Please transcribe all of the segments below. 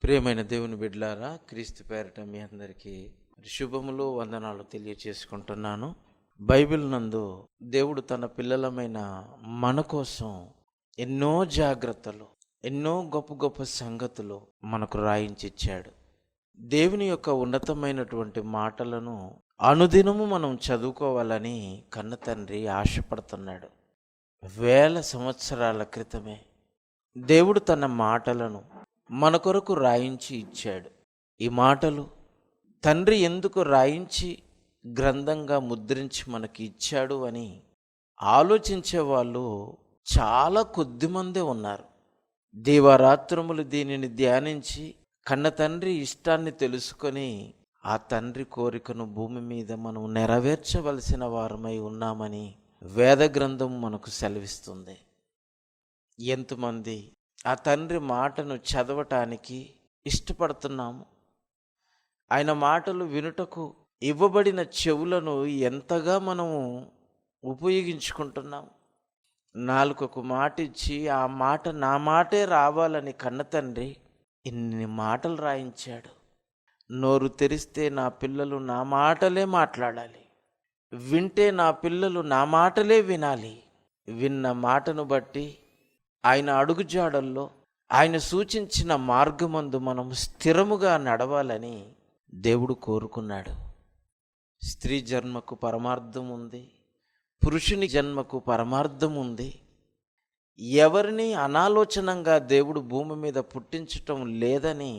ప్రియమైన దేవుని బిడ్డలారా, క్రీస్తు పేరట మీ అందరికీ శుభములు, వందనాలు తెలియచేసుకుంటున్నాను. బైబిల్ నందు దేవుడు తన పిల్లలమైన మన కోసం ఎన్నో జాగ్రత్తలు, ఎన్నో గొప్ప గొప్ప సంగతులు మనకు రాయించిచ్చాడు. దేవుని యొక్క ఉన్నతమైనటువంటి మాటలను అనుదినము మనం చదువుకోవాలని కన్న తండ్రి ఆశపడుతున్నాడు. వేల సంవత్సరాల క్రితమే దేవుడు తన మాటలను మన కొరకు రాయించి ఇచ్చాడు. ఈ మాటలు తండ్రి ఎందుకు రాయించి గ్రంథంగా ముద్రించి మనకి ఇచ్చాడు అని ఆలోచించే వాళ్ళు చాలా కొద్దిమందే ఉన్నారు. దీవారాత్రములు దీనిని ధ్యానించి కన్న తండ్రి ఇష్టాన్ని తెలుసుకొని ఆ తండ్రి కోరికను భూమి మీద మనం నెరవేర్చవలసిన వారమై ఉన్నామని వేద గ్రంథం మనకు సెలవిస్తుంది. ఎంతమంది ఆ తండ్రి మాటను చదవటానికి ఇష్టపడుతున్నాము? ఆయన మాటలు వినుటకు ఇవ్వబడిన చెవులను ఎంతగా మనము ఉపయోగించుకుంటున్నాము? నాలుకకు మాట ఇచ్చి ఆ మాట నా మాటే రావాలని కన్న తండ్రి ఇన్ని మాటలు రాయించాడు. నోరు తెరిస్తే నా పిల్లలు నా మాటలే మాట్లాడాలి, వింటే నా పిల్లలు నా మాటలే వినాలి. విన్న మాటను బట్టి ఆయన అడుగుజాడల్లో ఆయన సూచించిన మార్గమందు మనం స్థిరముగా నడవాలని దేవుడు కోరుకున్నాడు. స్త్రీ జన్మకు పరమార్థం ఉంది, పురుషుని జన్మకు పరమార్థం ఉంది. ఎవరిని అనాలోచనంగా దేవుడు భూమి మీద పుట్టించటం లేదని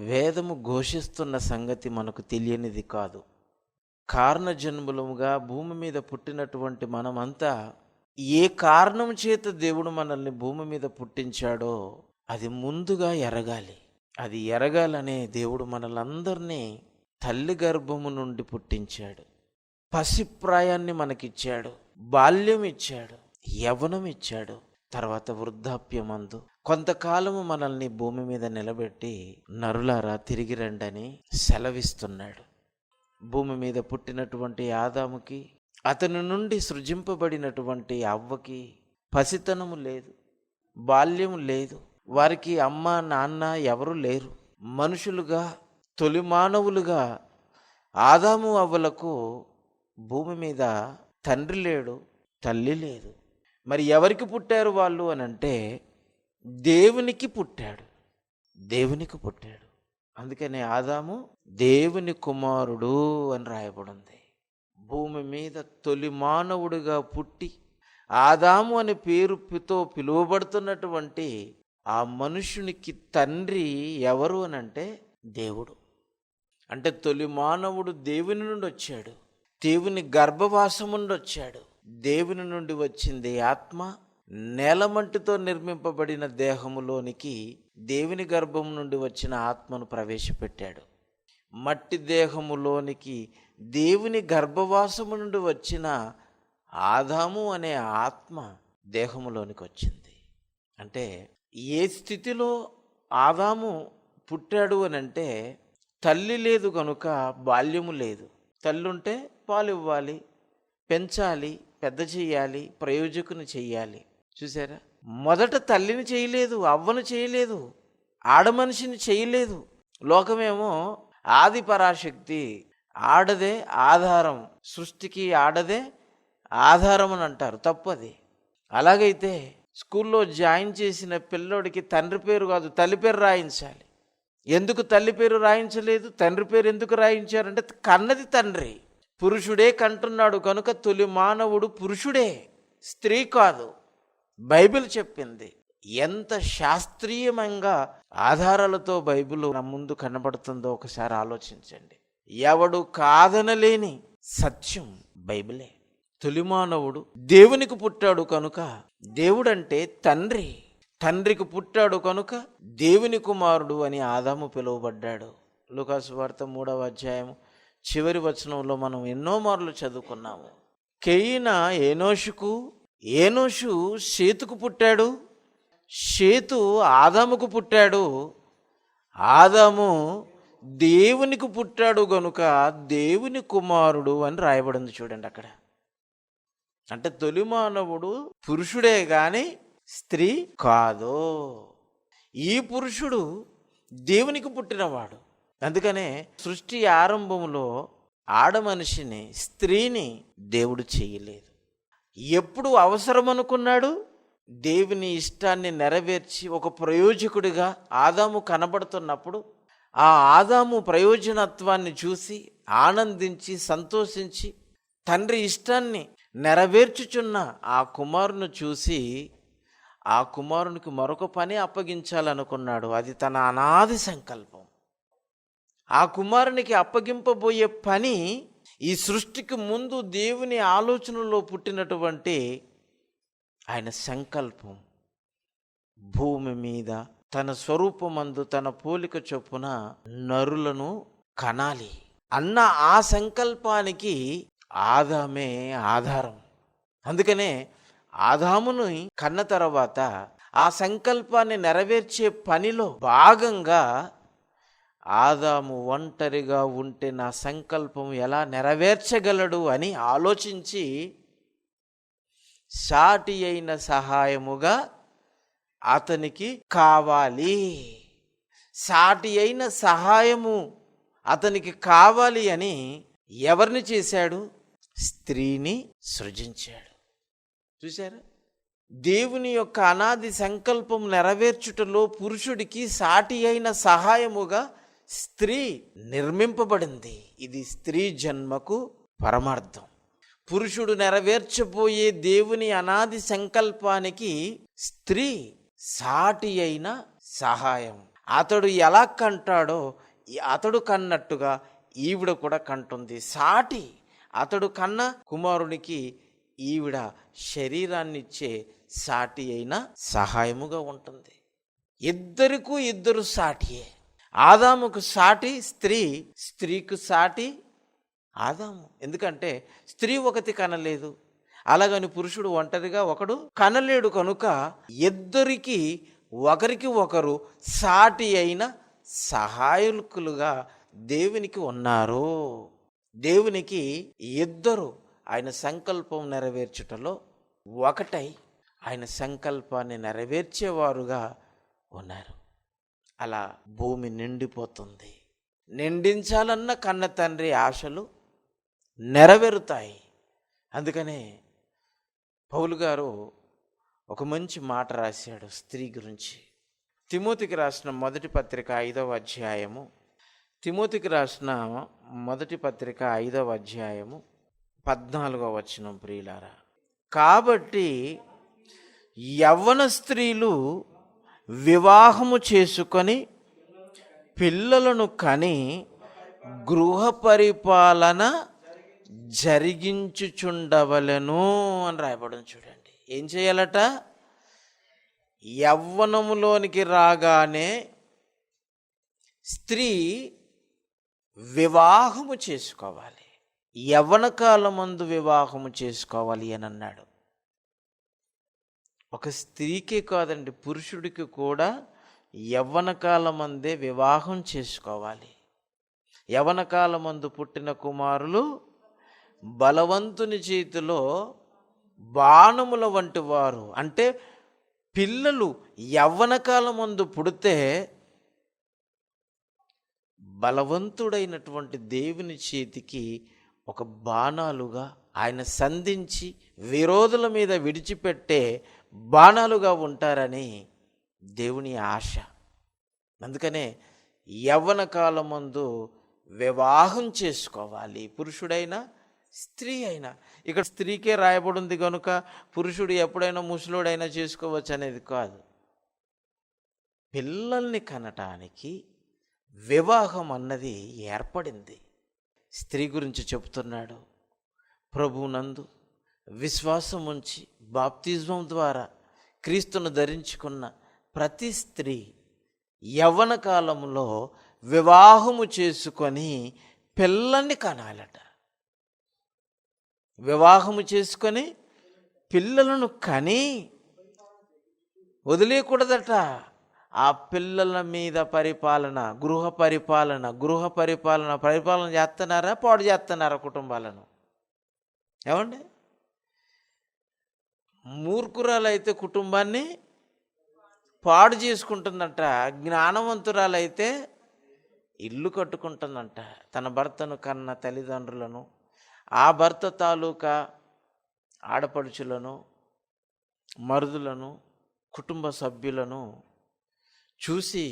వేదము ఘోషిస్తున్న సంగతి మనకు తెలియనిది కాదు. కారణ జన్ములముగా భూమి మీద పుట్టినటువంటి మనమంతా ఏ కారణం చేత దేవుడు మనల్ని భూమి మీద పుట్టించాడో అది ముందుగా ఎరగాలి. అది ఎరగాలనే దేవుడు మనలందరినీ తల్లి గర్భము నుండి పుట్టించాడు. పసిప్రాయాన్ని మనకిచ్చాడు, బాల్యం ఇచ్చాడు, యవ్వనం ఇచ్చాడు. తర్వాత వృద్ధాప్యమందు కొంతకాలము మనల్ని భూమి మీద నిలబెట్టి నరులారా తిరిగి రండని సెలవిస్తున్నాడు. భూమి మీద పుట్టినటువంటి ఆదాముకి, అతని నుండి సృజింపబడినటువంటి అవ్వకి పసితనము లేదు, బాల్యము లేదు. వారికి అమ్మ నాన్న ఎవరు లేరు. మనుషులుగా, తొలి మానవులుగా ఆదాము అవ్వలకు భూమి మీద తండ్రి లేడు, తల్లి లేదు. మరి ఎవరికి పుట్టారు వాళ్ళు అని అంటే దేవునికి పుట్టాడు. దేవునికి పుట్టాడు. అందుకనే ఆదాము దేవుని కుమారుడు అని రాయబడింది. భూమి మీద తొలి మానవుడిగా పుట్టి ఆదాము అనే పేరుతో పిలువబడుతున్నటువంటి ఆ మనుషునికి తండ్రి ఎవరు అని అంటే దేవుడు. అంటే తొలి మానవుడు దేవుని నుండి వచ్చాడు, దేవుని గర్భవాసం నుండి వచ్చాడు. దేవుని నుండి వచ్చింది ఆత్మ. నేలమంటితో నిర్మింపబడిన దేహములోనికి దేవుని గర్భం నుండి వచ్చిన ఆత్మను ప్రవేశపెట్టాడు. మట్టి దేహములోనికి దేవుని గర్భవాసము నుండి వచ్చిన ఆదాము అనే ఆత్మ దేహములోనికి వచ్చింది. అంటే ఏ స్థితిలో ఆదాము పుట్టాడు అని అంటే తల్లి లేదు కనుక బాల్యము లేదు. తల్లి ఉంటే పాలు ఇవ్వాలి, పెంచాలి, పెద్ద చెయ్యాలి, ప్రయోజకుని చెయ్యాలి. చూసారా, మొదట తల్లిని చేయలేదు, అవ్వను చేయలేదు, ఆడమనిషిని చేయలేదు. లోకమేమో ఆది పరాశక్తి, ఆడదే ఆధారం, సృష్టికి ఆడదే ఆధారం అని అంటారు. తప్పది. అలాగైతే స్కూల్లో జాయిన్ చేసిన పిల్లోడికి తండ్రి పేరు కాదు తల్లి పేరు రాయించాలి. ఎందుకు తల్లి పేరు రాయించలేదు, తండ్రి పేరు ఎందుకు రాయించారంటే కన్నది తండ్రి. పురుషుడే కంటున్నాడు కనుక తొలి మానవుడు పురుషుడే, స్త్రీ కాదు. బైబిల్ చెప్పింది. ఎంత శాస్త్రీయంగా ఆధారాలతో బైబిల్ నా ముందు కనబడుతుందో ఒకసారి ఆలోచించండి. ఎవడు కాదనలేని సత్యం బైబిలే. తొలి మానవుడు దేవునికి పుట్టాడు కనుక దేవుడంటే తండ్రి, తండ్రికి పుట్టాడు కనుక దేవుని కుమారుడు అని ఆదాము పిలువబడ్డాడు. లూకాసు వార్త 3వ అధ్యాయం చివరి వచనంలో మనం ఎన్నో మార్లు చదువుకున్నాము. కెయీనా ఏనోషుకు, ఏనోషు షేతుకు పుట్టాడు, షేతు ఆదాముకు పుట్టాడు, ఆదాము దేవునికి పుట్టాడు గనుక దేవుని కుమారుడు అని రాయబడింది. చూడండి అక్కడ. అంటే తొలి మానవుడు పురుషుడే గాని స్త్రీ కాదు. ఈ పురుషుడు దేవునికి పుట్టినవాడు. అందుకనే సృష్టి ఆరంభంలో ఆడమనిషిని, స్త్రీని దేవుడు చేయలేదు. ఎప్పుడు అవసరం అనుకున్నాడు? దేవుని ఇష్టాన్ని నెరవేర్చి ఒక ప్రయోజకుడిగా ఆదాము కనబడుతున్నప్పుడు ఆ ఆదాము ప్రయోజనత్వాన్ని చూసి ఆనందించి సంతోషించి తండ్రి ఇష్టాన్ని నెరవేర్చుచున్న ఆ కుమారుని చూసి ఆ కుమారునికి మరొక పని అప్పగించాలనుకున్నాడు. అది తన అనాది సంకల్పం. ఆ కుమారునికి అప్పగింపబోయే పని ఈ సృష్టికి ముందు దేవుని ఆలోచనలో పుట్టినటువంటి ఆయన సంకల్పం. భూమి మీద తన స్వరూపమందు తన పోలిక చొప్పున నరులను కనాలి అన్న ఆ సంకల్పానికి ఆదామే ఆధారం. అందుకనే ఆదామును కన్న తర్వాత ఆ సంకల్పాన్ని నెరవేర్చే పనిలో భాగంగా ఆదాము ఒంటరిగా ఉంటే నా సంకల్పం ఎలా నెరవేర్చగలడు అని ఆలోచించి సాటి అయిన సహాయముగా అతనికి కావాలి. సాటి అయిన సహాయము అతనికి కావాలి అని ఎవరిని చేశాడు? స్త్రీని సృజించాడు. చూశారా? దేవుని యొక్క అనాది సంకల్పం నెరవేర్చుటలో పురుషుడికి సాటి అయిన సహాయముగా స్త్రీ నిర్మింపబడింది. ఇది స్త్రీ జన్మకు పరమార్థం. పురుషుడు నెరవేర్చబోయే దేవుని అనాది సంకల్పానికి స్త్రీ సాటి అయిన సహాయం. అతడు ఎలా కంటాడో అతడు కన్నట్టుగా ఈవిడ కూడా కంటుంది. సాటి అతడు కన్న కుమారునికి ఈవిడ శరీరాన్నిచ్చే సాటి అయిన సహాయముగా ఉంటుంది. ఇద్దరికూ ఇద్దరు సాటియే. ఆదాముకు సాటి స్త్రీ, స్త్రీకు సాటి ఆదాము. ఎందుకంటే స్త్రీ ఒకటి కనలేదు, అలాగని పురుషుడు ఒంటరిగా ఒకడు కనలేడు. కనుక ఇద్దరికి ఒకరికి ఒకరు సాటి అయిన సహాయకులుగా దేవునికి ఉన్నారు. దేవునికి ఇద్దరు ఆయన సంకల్పం నెరవేర్చుటలో ఒకటై ఆయన సంకల్పాన్ని నెరవేర్చేవారుగా ఉన్నారు. అలా భూమి నిండిపోతుంది. నిండించాలన్న కన్న తండ్రి ఆశలు నెరవేరుతాయి. అందుకనే పౌలు గారు ఒక మంచి మాట రాశాడు స్త్రీ గురించి. తిమోతికి రాసిన మొదటి పత్రిక 5వ అధ్యాయము, తిమోతికి రాసిన మొదటి పత్రిక 5వ అధ్యాయము 14వ వచనం. ప్రియులారా, కాబట్టి యవ్వన స్త్రీలు వివాహము చేసుకొని పిల్లలను కని గృహ పరిపాలన జరిగించుచుండవలెను అని రాయబడింది. చూడండి, ఏం చేయాలట? యవ్వనములోనికి రాగానే స్త్రీ వివాహము చేసుకోవాలి. యవ్వన కాలమందు వివాహము చేసుకోవాలి అని అన్నాడు. ఒక స్త్రీకే కాదండి, పురుషుడికి కూడా యవ్వన కాలమందే వివాహం చేసుకోవాలి. యవ్వన కాలమందు పుట్టిన కుమారులు బలవంతుని చేతిలో బాణముల వంటి వారు. అంటే పిల్లలు యవ్వన కాలమందు పుడితే బలవంతుడైనటువంటి దేవుని చేతికి ఒక బాణాలుగా ఆయన సంధించి విరోధుల మీద విడిచిపెట్టే బాణాలుగా ఉంటారని దేవుని ఆశ. అందుకనే యవ్వన కాలమందు వివాహం చేసుకోవాలి, పురుషుడైనా స్త్రీ అయినా. ఇక్కడ స్త్రీకే రాయబడింది కనుక పురుషుడు ఎప్పుడైనా ముసలుడైనా చేసుకోవచ్చు అనేది కాదు. పిల్లల్ని కనటానికి వివాహం అన్నది ఏర్పడింది. స్త్రీ గురించి చెబుతున్నాడు. ప్రభువునందు విశ్వాసం ఉంచి బాప్తిజం ద్వారా క్రీస్తును ధరించుకున్న ప్రతి స్త్రీ యవ్వన కాలంలో వివాహము చేసుకొని పిల్లల్ని కనాలట. వివాహము చేసుకొని పిల్లలను కని వదిలేయకూడదట. ఆ పిల్లల మీద పరిపాలన, గృహ పరిపాలన చేస్తున్నారా, పాడు చేస్తున్నారా కుటుంబాలను? ఏమండి? మూర్ఖురాలైతే కుటుంబాన్ని పాడు చేసుకుంటుందంట. జ్ఞానవంతురాలైతే ఇల్లు కట్టుకుంటుందంట. తన భర్తను కన్న తల్లిదండ్రులను, ఆ భర్త తాలూకా ఆడపడుచులను, మరుదులను, కుటుంబ సభ్యులను చూసి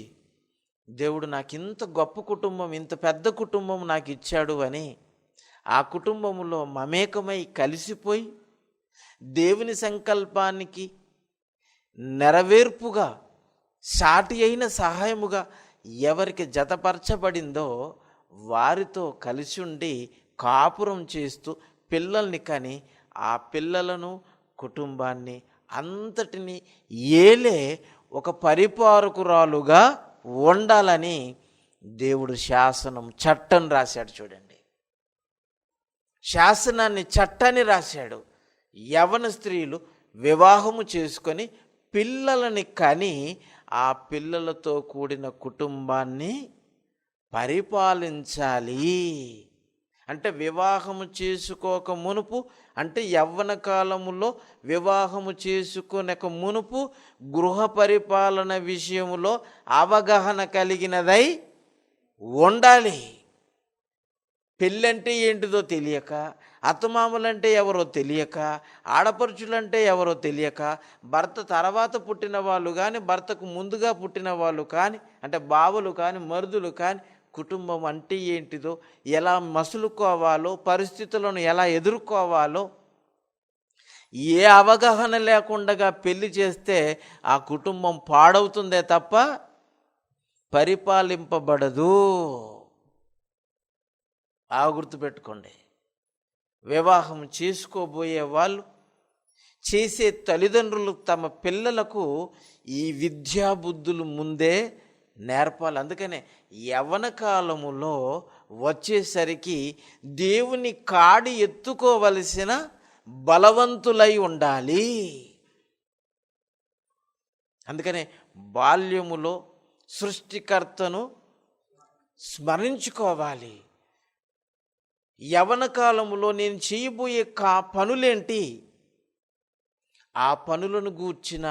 దేవుడు నాకు ఇంత గొప్ప కుటుంబం, ఇంత పెద్ద కుటుంబం నాకు ఇచ్చాడు అని ఆ కుటుంబంలో మమేకమై కలిసిపోయి దేవుని సంకల్పానికి నెరవేర్పుగా సాటి అయిన సహాయముగా ఎవరికి జతపరచబడిందో వారితో కలిసి ఉండి కాపురం చేస్తూ పిల్లల్ని కని ఆ పిల్లలను, కుటుంబాన్ని అంతటిని ఏలే ఒక పరిపాలకురాలుగా ఉండాలని దేవుడు శాసనం, చట్టం రాశాడు. చూడండి, శాసనాన్ని, చట్టాన్ని రాశాడు. యవన స్త్రీలు వివాహము చేసుకొని పిల్లలని కని ఆ పిల్లలతో కూడిన కుటుంబాన్ని పరిపాలించాలి. అంటే వివాహము చేసుకోక మునుపు, అంటే యవ్వన కాలములో వివాహము చేసుకొనక మునుపు గృహ పరిపాలన విషయములో అవగాహన కలిగినదై ఉండాలి. పెళ్ళంటే ఏంటిదో తెలియక, అత్తమామలంటే ఎవరో తెలియక, ఆడపడుచులంటే ఎవరో తెలియక, భర్త తర్వాత పుట్టిన వాళ్ళు కానీ, భర్తకు ముందుగా పుట్టిన వాళ్ళు కానీ, అంటే బావలు కానీ, మరుదులు కానీ, కుటుంబం అంటే ఏంటిదో, ఎలా మసులుకోవాలో, పరిస్థితులను ఎలా ఎదుర్కోవాలో ఏ అవగాహన లేకుండా పెళ్లి చేస్తే ఆ కుటుంబం పాడవుతుందే తప్ప పరిపాలింపబడదు. గుర్తుపెట్టుకోండి. వివాహం చేసుకోబోయే వాళ్ళు, చేసే తల్లిదండ్రులు తమ పిల్లలకు ఈ విద్యాబుద్ధులు ముందే నేర్పాలి. అందుకనే యవ్వన కాలములో వచ్చేసరికి దేవుని కాడి ఎత్తుకోవలసిన బలవంతులై ఉండాలి. అందుకనే బాల్యములో సృష్టికర్తను స్మరించుకోవాలి. యవ్వన కాలములో నేను చేయబోయే పనులేంటి, ఆ పనులను గూర్చిన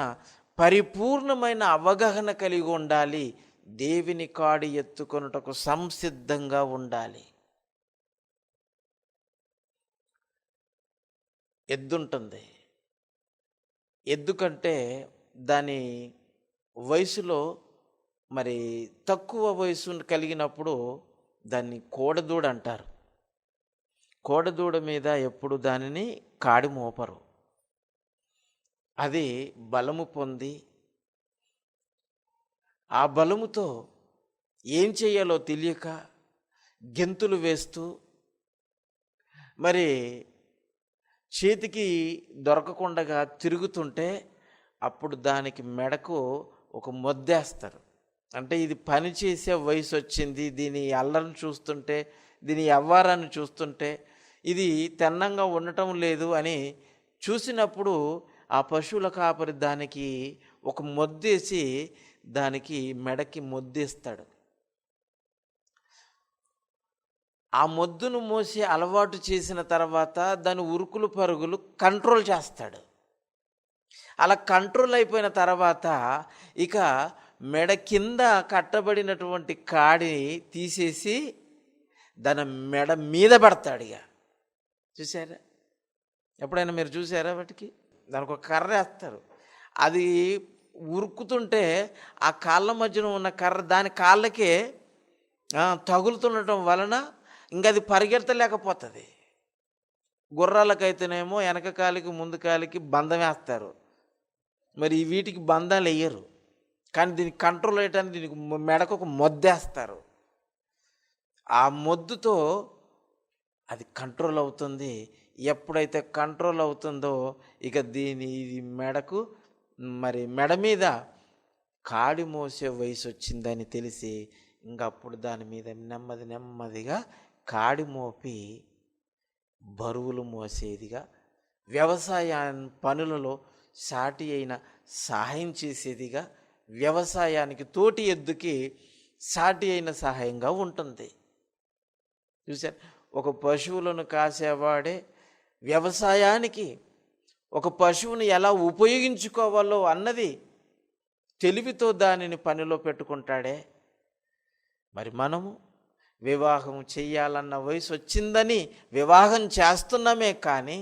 పరిపూర్ణమైన అవగాహన కలిగి ఉండాలి. దేవుని కాడి ఎత్తుకొనుటకు సంసిద్ధంగా ఉండాలి. ఎద్దుంటుంది. ఎద్దు కంటే దాని వయసులో మరి తక్కువ వయసు కలిగినప్పుడు దాన్ని కోడదూడ అంటారు. కోడదూడ మీద ఎప్పుడు దానిని కాడి మోపరు. అది బలము పొంది ఆ బలముతో ఏం చేయాలో తెలియక గెంతులు వేస్తూ మరి చేతికి దొరకకుండా తిరుగుతుంటే అప్పుడు దానికి మెడకు ఒక మొద్దేస్తారు. అంటే ఇది పని చేసే వయసు వచ్చింది, దీని అల్లరిని చూస్తుంటే, దీని యవ్వారాన్ని చూస్తుంటే ఇది తెన్నంగా ఉండటం లేదు అని చూసినప్పుడు ఆ పశువుల కాపరి దానికి ఒక మొద్దేసి దానికి మెడకి మొద్దేస్తాడు. ఆ మొద్దును మోసి అలవాటు చేసిన తర్వాత దాని ఉరుకులు పరుగులు కంట్రోల్ చేస్తాడు. అలా కంట్రోల్ అయిపోయిన తర్వాత ఇక మెడ కింద కట్టబడినటువంటి కాడి తీసేసి దాని మెడ మీద పడతాడు. ఇక చూసారా, ఎప్పుడైనా మీరు చూసారా? వాటికి దానికి ఒక కర్ర వేస్తారు. అది ఉరుకుతుంటే ఆ కాళ్ళ మధ్యన ఉన్న కర్ర దాని కాళ్ళకే తగులుతుండటం వలన ఇంకా అది పరిగెత్తలేకపోతుంది. గుర్రాలకైతేనేమో వెనక కాలికి ముందు కాలికి బంధం వేస్తారు, మరి వీటికి బంధాలు వేయరు. కానీ దీనికి కంట్రోల్ అయ్యటానికి దీనికి మెడకు ఒక మొద్దేస్తారు. ఆ మొద్దుతో అది కంట్రోల్ అవుతుంది. ఎప్పుడైతే కంట్రోల్ అవుతుందో ఇక ఇది మెడకు మరి మెడ మీద కాడి మోసే వయసు వచ్చిందని తెలిసి ఇంకప్పుడు దాని మీద నెమ్మదిగా కాడి మోపి బరువులు మోసేదిగా, వ్యవసాయ పనులలో సాటి అయిన సహాయం చేసేదిగా, వ్యవసాయానికి తోటి ఎద్దుకి సాటి అయిన సహాయంగా ఉంటుంది. చూసారు, ఒక పశువులను కాసేవాడే వ్యవసాయానికి ఒక పశువుని ఎలా ఉపయోగించుకోవాలో అన్నది తెలివితో దానిని పనిలో పెట్టుకుంటాడే. మరి మనము వివాహం చెయ్యాలన్న వయసు వచ్చిందని వివాహం చేస్తున్నామే కానీ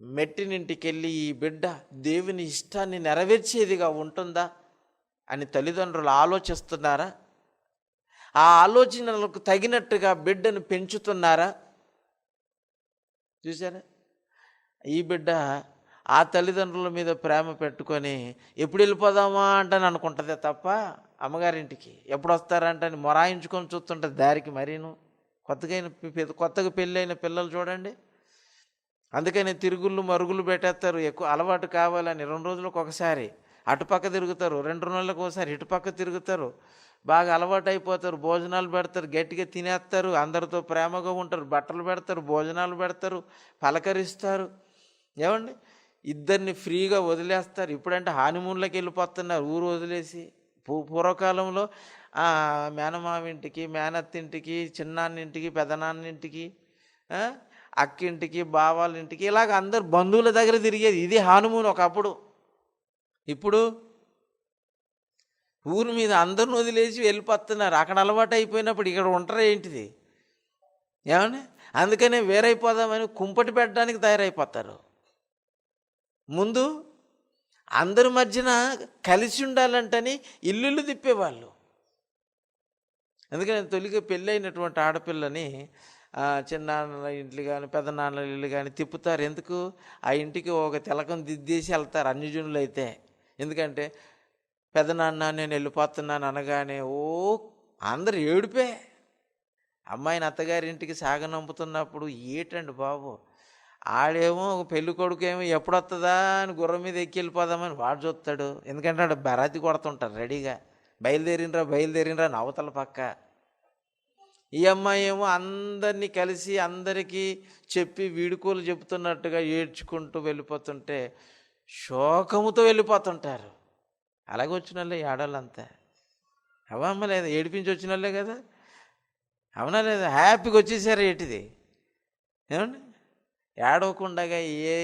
మెట్టినింటికి వెళ్ళి ఈ బిడ్డ దేవుని ఇష్టాన్ని నెరవేర్చేదిగా ఉంటుందా అని తల్లిదండ్రులు ఆలోచిస్తున్నారా? ఆ ఆలోచనలకు తగినట్టుగా బిడ్డను పెంచుతున్నారా? చూసారా, ఈ బిడ్డ ఆ తల్లిదండ్రుల మీద ప్రేమ పెట్టుకొని ఎప్పుడు వెళ్ళిపోదామా అంటని అనుకుంటుంది తప్ప అమ్మగారింటికి ఎప్పుడు వస్తారంటని మొరాయించుకొని చూస్తుంటుంది దారికి. మరీను కొత్తగా పెళ్ళైన పిల్లలు చూడండి, అందుకని తిరుగుళ్ళు మరుగులు పెట్టేస్తారు. ఎక్కువ అలవాటు కావాలని 2 రోజులకు ఒకసారి అటుపక్క తిరుగుతారు, 2 నెలలకు ఒకసారి ఇటుపక్క తిరుగుతారు. బాగా అలవాటు అయిపోతారు. భోజనాలు పెడతారు, గట్టిగా తినేస్తారు, అందరితో ప్రేమగా ఉంటారు, బట్టలు పెడతారు, భోజనాలు పెడతారు, పలకరిస్తారు. ఏమండి, ఇద్దరిని ఫ్రీగా వదిలేస్తారు. ఇప్పుడంటే హానిమూన్లోకి వెళ్ళిపోతున్నారు ఊరు వదిలేసి. పూర్వకాలంలో మేనమావింటికి, మేనత్తింటికి, చిన్నాన్నింటికి, పెదనాన్నింటికి, అక్కింటికి, బావాళ్ళింటికి ఇలాగ అందరు బంధువుల దగ్గర తిరిగేది. ఇది హానుమూన్ ఒకప్పుడు. ఇప్పుడు ఊరి మీద అందరిని వదిలేసి వెళ్ళిపోతున్నారు. అక్కడ అలవాటు అయిపోయినప్పుడు ఇక్కడ ఉంటారు ఏంటిది? ఏమన్నా, అందుకనే వేరైపోదామని కుంపటి పెట్టడానికి తయారైపోతారు. ముందు అందరి మధ్యన కలిసి ఉండాలంటని ఇల్లు తిప్పేవాళ్ళు. అందుకని తొలిగా పెళ్ళైనటువంటి ఆడపిల్లని చిన్నాన్నల ఇంట్లు కానీ పెద్దనాన్నల ఇల్లు కానీ తిప్పుతారు. ఎందుకు? ఆ ఇంటికి ఒక తిలకం దిద్దేసి వెళ్తారు అన్యజనులు అయితే. ఎందుకంటే పెదనాన్న నేను వెళ్ళిపోతున్నాను అనగానే అందరు ఏడుపే. అమ్మాయిని అత్తగారింటికి సాగనంపుతున్నప్పుడు ఏటండి బాబు, ఆడేమో పెళ్లి కొడుకు ఏమో ఎప్పుడు వస్తుందా అని గుర్రం మీద ఎక్కి వెళ్ళిపోదామని వాడు చూస్తాడు. ఎందుకంటే ఆడ బరాతి కొడుతుంటారు రెడీగా, బయలుదేరినరా అని అవతల పక్క. ఈ అమ్మాయి ఏమో అందరినీ కలిసి అందరికీ చెప్పి వీడుకోలు చెబుతున్నట్టుగా ఏడ్చుకుంటూ వెళ్ళిపోతుంటే శోకముతో వెళ్ళిపోతుంటారు. అలాగే వచ్చిన వాళ్ళే ఆడవాళ్ళంతా. అవమ్మ లేదా, ఏడిపించి వచ్చిన వాళ్ళే కదా, అవునా లేదా? హ్యాపీగా వచ్చేసారు ఏటిది. ఏమండి, ఏడవకుండా ఏ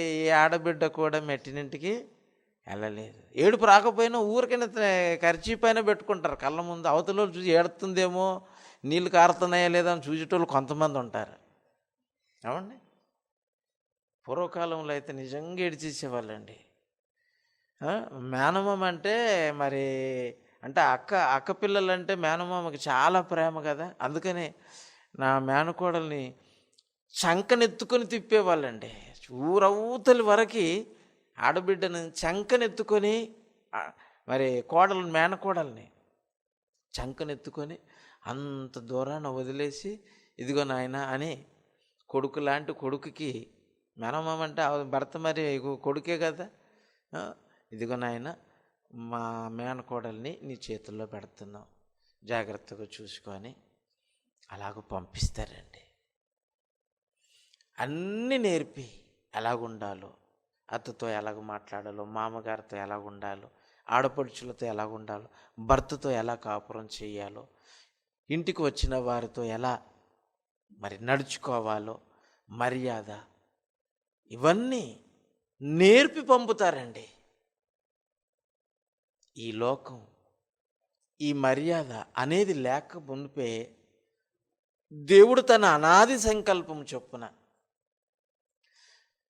ఆడబిడ్డ కూడా మెట్టినింటికి వెళ్ళలేదు. ఏడుపు రాకపోయినా ఊరికైనా ఖర్చీపైన పెట్టుకుంటారు కళ్ళ ముందు. అవతల చూసి ఏడుతుందేమో, నీళ్ళు కారుతున్నాయా లేదా అని చూసేటోళ్ళు కొంతమంది ఉంటారు. ఏమండి, పూర్వకాలంలో అయితే నిజంగా ఏడిచేసేవాళ్ళండి. మేనమామ అంటే మరి అంటే అక్క పిల్లలంటే మేనమామకి చాలా ప్రేమ కదా. అందుకనే నా మేనకోడల్ని చంకనెత్తుకొని తిప్పేవాళ్ళండి. ఊరవతలి వరకు ఆడబిడ్డను చంకనెత్తుకొని, మరి మేనకోడల్ని చంకనెత్తుకొని అంత దూరాన వదిలేసి, ఇదిగో నాయన అని కొడుకు లాంటి కొడుకుకి, మేనమామ అంటే భర్త మరి కొడుకే కదా, ఇదిగో నాయన మా మేనకోడల్ని నీ చేతుల్లో పెడుతున్నావు, జాగ్రత్తగా చూసుకొని అలాగ పంపిస్తారండి. అన్నీ నేర్పి ఎలాగుండాలో, అత్తతో ఎలాగ మాట్లాడాలో, మామగారితో ఎలాగుండాలో, ఆడపడుచులతో ఎలాగుండాలో, భర్తతో ఎలా కాపురం చేయాలో, ఇంటికి వచ్చిన వారితో ఎలా మరి నడుచుకోవాలో, మర్యాద ఇవన్నీ నేర్పి పంపుతారండి. ఈ లోకం ఈ మర్యాద అనేది లేక మునిపే దేవుడు తన అనాది సంకల్పం చొప్పున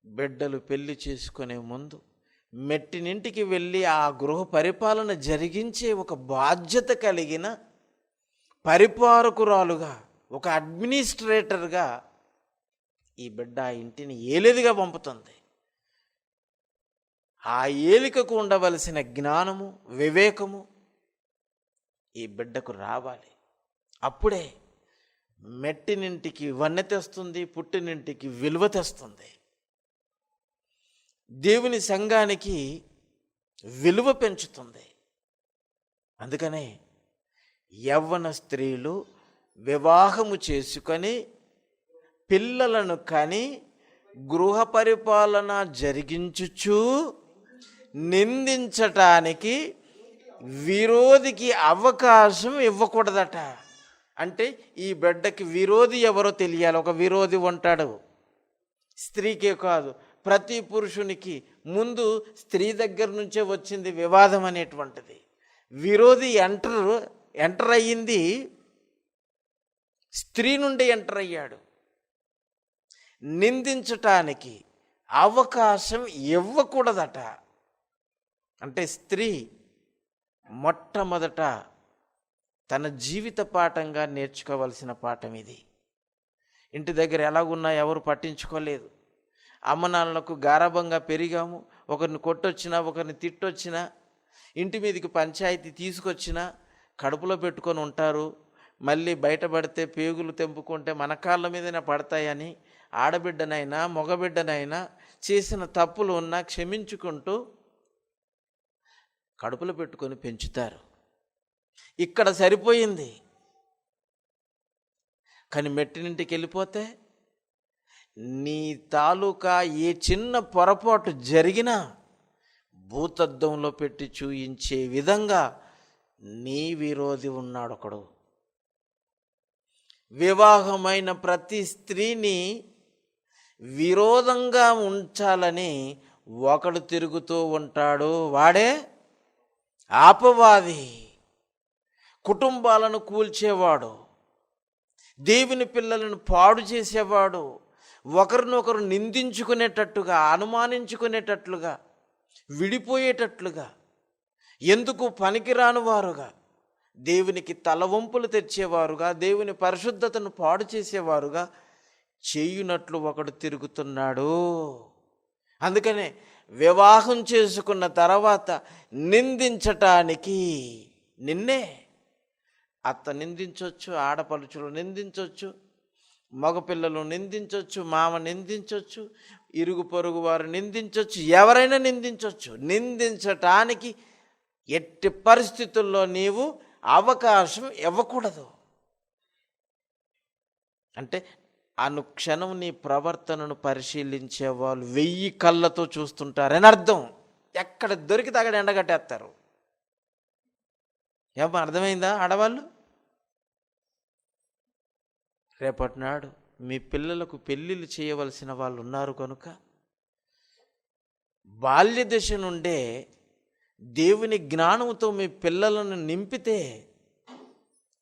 బిడ్డలు పెళ్లి చేసుకునే ముందు మెట్టినింటికి వెళ్ళి ఆ గృహ పరిపాలన జరిగించే ఒక బాధ్యత కలిగిన పరిపాలకురాలుగా, ఒక అడ్మినిస్ట్రేటర్గా ఈ బిడ్డ ఇంటిని ఏలేదిగా పంపుతుంది. ఆ ఏలికకు ఉండవలసిన జ్ఞానము, వివేకము ఈ బిడ్డకు రావాలి. అప్పుడే మెట్టినింటికి వన్నె తెస్తుంది, పుట్టినింటికి విలువ తెస్తుంది, దేవుని సంఘానికి విలువ పెంచుతుంది. అందుకనే యవ్వన స్త్రీలు వివాహము చేసుకొని పిల్లలను కని గృహ పరిపాలన జరిగించుచు నిందించటానికి విరోధికి అవకాశం ఇవ్వకూడదట. అంటే ఈ బిడ్డకి విరోధి ఎవరో తెలియాలి. ఒక విరోధి ఉంటాడు, స్త్రీకే కాదు ప్రతి పురుషునికి ముందు స్త్రీ దగ్గర నుంచే వచ్చింది వివాదం అనేటువంటిది. విరోధి ఎంటర్ అయ్యింది స్త్రీ నుండి ఎంటర్ అయ్యాడు. నిందించటానికి అవకాశం ఇవ్వకూడదట. అంటే స్త్రీ మొట్టమొదట తన జీవిత పాఠంగా నేర్చుకోవాల్సిన పాఠం ఇది. ఇంటి దగ్గర ఎలాగున్నా ఎవరు పట్టించుకోలేదు. అమ్మనాన్నలకు గారాబంగా పెరిగాము. ఒకరిని కొట్టొచ్చినా ఒకరిని తిట్టొచ్చినా ఇంటి మీదకి పంచాయతీ తీసుకొచ్చినా కడుపులో పెట్టుకొని ఉంటారు. మళ్ళీ బయటపడితే పేగులు తెంపుకుంటే మన కాళ్ళ మీదనే పడతాయని ఆడబిడ్డనైనా మగబిడ్డనైనా చేసిన తప్పులు ఉన్నా క్షమించుకుంటూ కడుపులో పెట్టుకొని పెంచుతారు. ఇక్కడ సరిపోయింది. కానీ మెట్టినింటికి వెళ్ళిపోతే నీ తాలూకా ఏ చిన్న పొరపాటు జరిగినా భూతద్దంలో పెట్టి చూయించే విధంగా నీ విరోధి ఉన్నాడు ఒకడు. వివాహమైన ప్రతి స్త్రీని విరోధంగా ఉంచాలని ఒకడు తిరుగుతూ ఉంటాడు. వాడే అపవాది. కుటుంబాలను కూల్చేవాడు, దేవుని పిల్లలను పాడు చేసేవాడు, ఒకరినొకరు నిందించుకునేటట్టుగా, అనుమానించుకునేటట్లుగా, విడిపోయేటట్లుగా, ఎందుకు పనికిరాని వారుగా, దేవునికి తలవంపులు తెచ్చేవారుగా, దేవుని పరిశుద్ధతను పాడు చేసేవారుగా చేయునట్లు ఒకడు తిరుగుతున్నాడు. అందుకనే వివాహం చేసుకున్న తర్వాత నిందించటానికి నిన్నే అత్త నిందించవచ్చు, ఆడపడుచులు నిందించవచ్చు, మగపిల్లలు నిందించవచ్చు, మామ నిందించవచ్చు, ఇరుగు పొరుగు వారు నిందించవచ్చు, ఎవరైనా నిందించవచ్చు. నిందించటానికి ఎట్టి పరిస్థితుల్లో నీవు అవకాశం ఇవ్వకూడదు. అంటే అనుక్షణం నీ ప్రవర్తనను పరిశీలించే వాళ్ళు 1000 కళ్ళతో చూస్తుంటారని అర్థం. ఎక్కడ దొరికితే అక్కడ ఎండగట్టేస్తారు. ఏమో అర్థమైందా ఆడవాళ్ళు? రేపటి నాడు మీ పిల్లలకు పెళ్ళిళ్ళు చేయవలసిన వాళ్ళు ఉన్నారు కనుక బాల్య దశ నుండే దేవుని జ్ఞానంతో మీ పిల్లలను నింపితే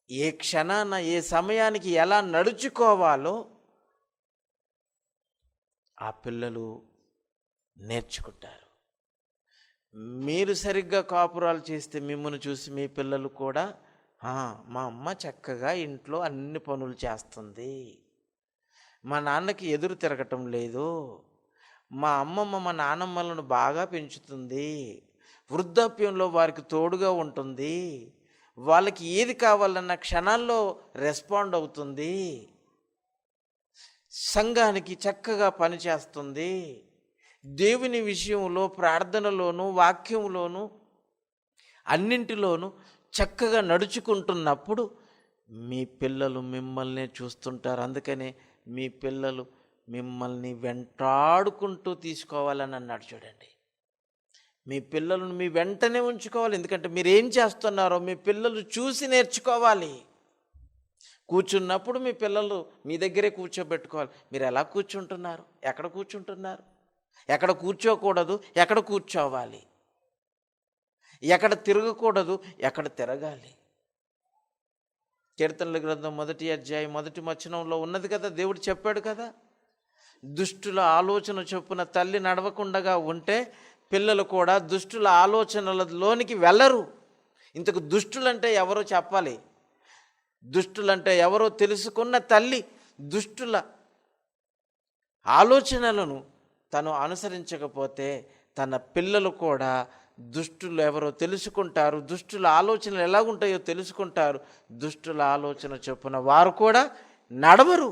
ఏ క్షణాన ఏ సమయానికి ఎలా నడుచుకోవాలో ఆ పిల్లలు నేర్చుకుంటారు. మీరు సరిగ్గా కాపురాలు చేస్తే మిమ్మల్ని చూసి మీ పిల్లలు కూడా మా అమ్మ చక్కగా ఇంట్లో అన్ని పనులు చేస్తుంది, మా నాన్నకి ఎదురు తిరగటం లేదు, మా అమ్మమ్మ మా నాన్నమ్మలను బాగా పెంచుతుంది, వృద్ధాప్యంలో వారికి తోడుగా ఉంటుంది, వాళ్ళకి ఏది కావాలన్న క్షణాల్లో రెస్పాండ్ అవుతుంది, సంఘానికి చక్కగా పనిచేస్తుంది, దేవుని విషయంలో ప్రార్థనలోను వాక్యంలోను అన్నింటిలోనూ చక్కగా నడుచుకుంటున్నప్పుడు మీ పిల్లలు మిమ్మల్ని చూస్తుంటారు. అందుకనే మీ పిల్లలు మిమ్మల్ని వెంటాడుకుంటూ తీసుకోవాలని అన్నాడు. చూడండి, మీ పిల్లలను మీ వెంటనే ఉంచుకోవాలి. ఎందుకంటే మీరు ఏం చేస్తున్నారో మీ పిల్లలు చూసి నేర్చుకోవాలి. కూర్చున్నప్పుడు మీ పిల్లలు మీ దగ్గరే కూర్చోబెట్టుకోవాలి. మీరు ఎలా కూర్చుంటున్నారు, ఎక్కడ కూర్చుంటున్నారు, ఎక్కడ కూర్చోకూడదు, ఎక్కడ కూర్చోవాలి, ఎక్కడ తిరగకూడదు, ఎక్కడ తిరగాలి. కీర్తనల గ్రంథం 1వ అధ్యాయం 1వ వచనంలో ఉన్నది కదా, దేవుడు చెప్పాడు కదా, దుష్టుల ఆలోచన చొప్పున తల్లి నడవకుండగా ఉంటే పిల్లలు కూడా దుష్టుల ఆలోచనలలోనికి వెళ్ళరు. ఇంతకు దుష్టులంటే ఎవరో చెప్పాలి. దుష్టులంటే ఎవరో తెలుసుకున్న తల్లి దుష్టుల ఆలోచనలను తను అనుసరించకపోతే తన పిల్లలు కూడా దుష్టులు ఎవరో తెలుసుకుంటారు, దుష్టుల ఆలోచనలు ఎలాగుంటాయో తెలుసుకుంటారు, దుష్టుల ఆలోచన చొప్పున వారు కూడా నడవరు.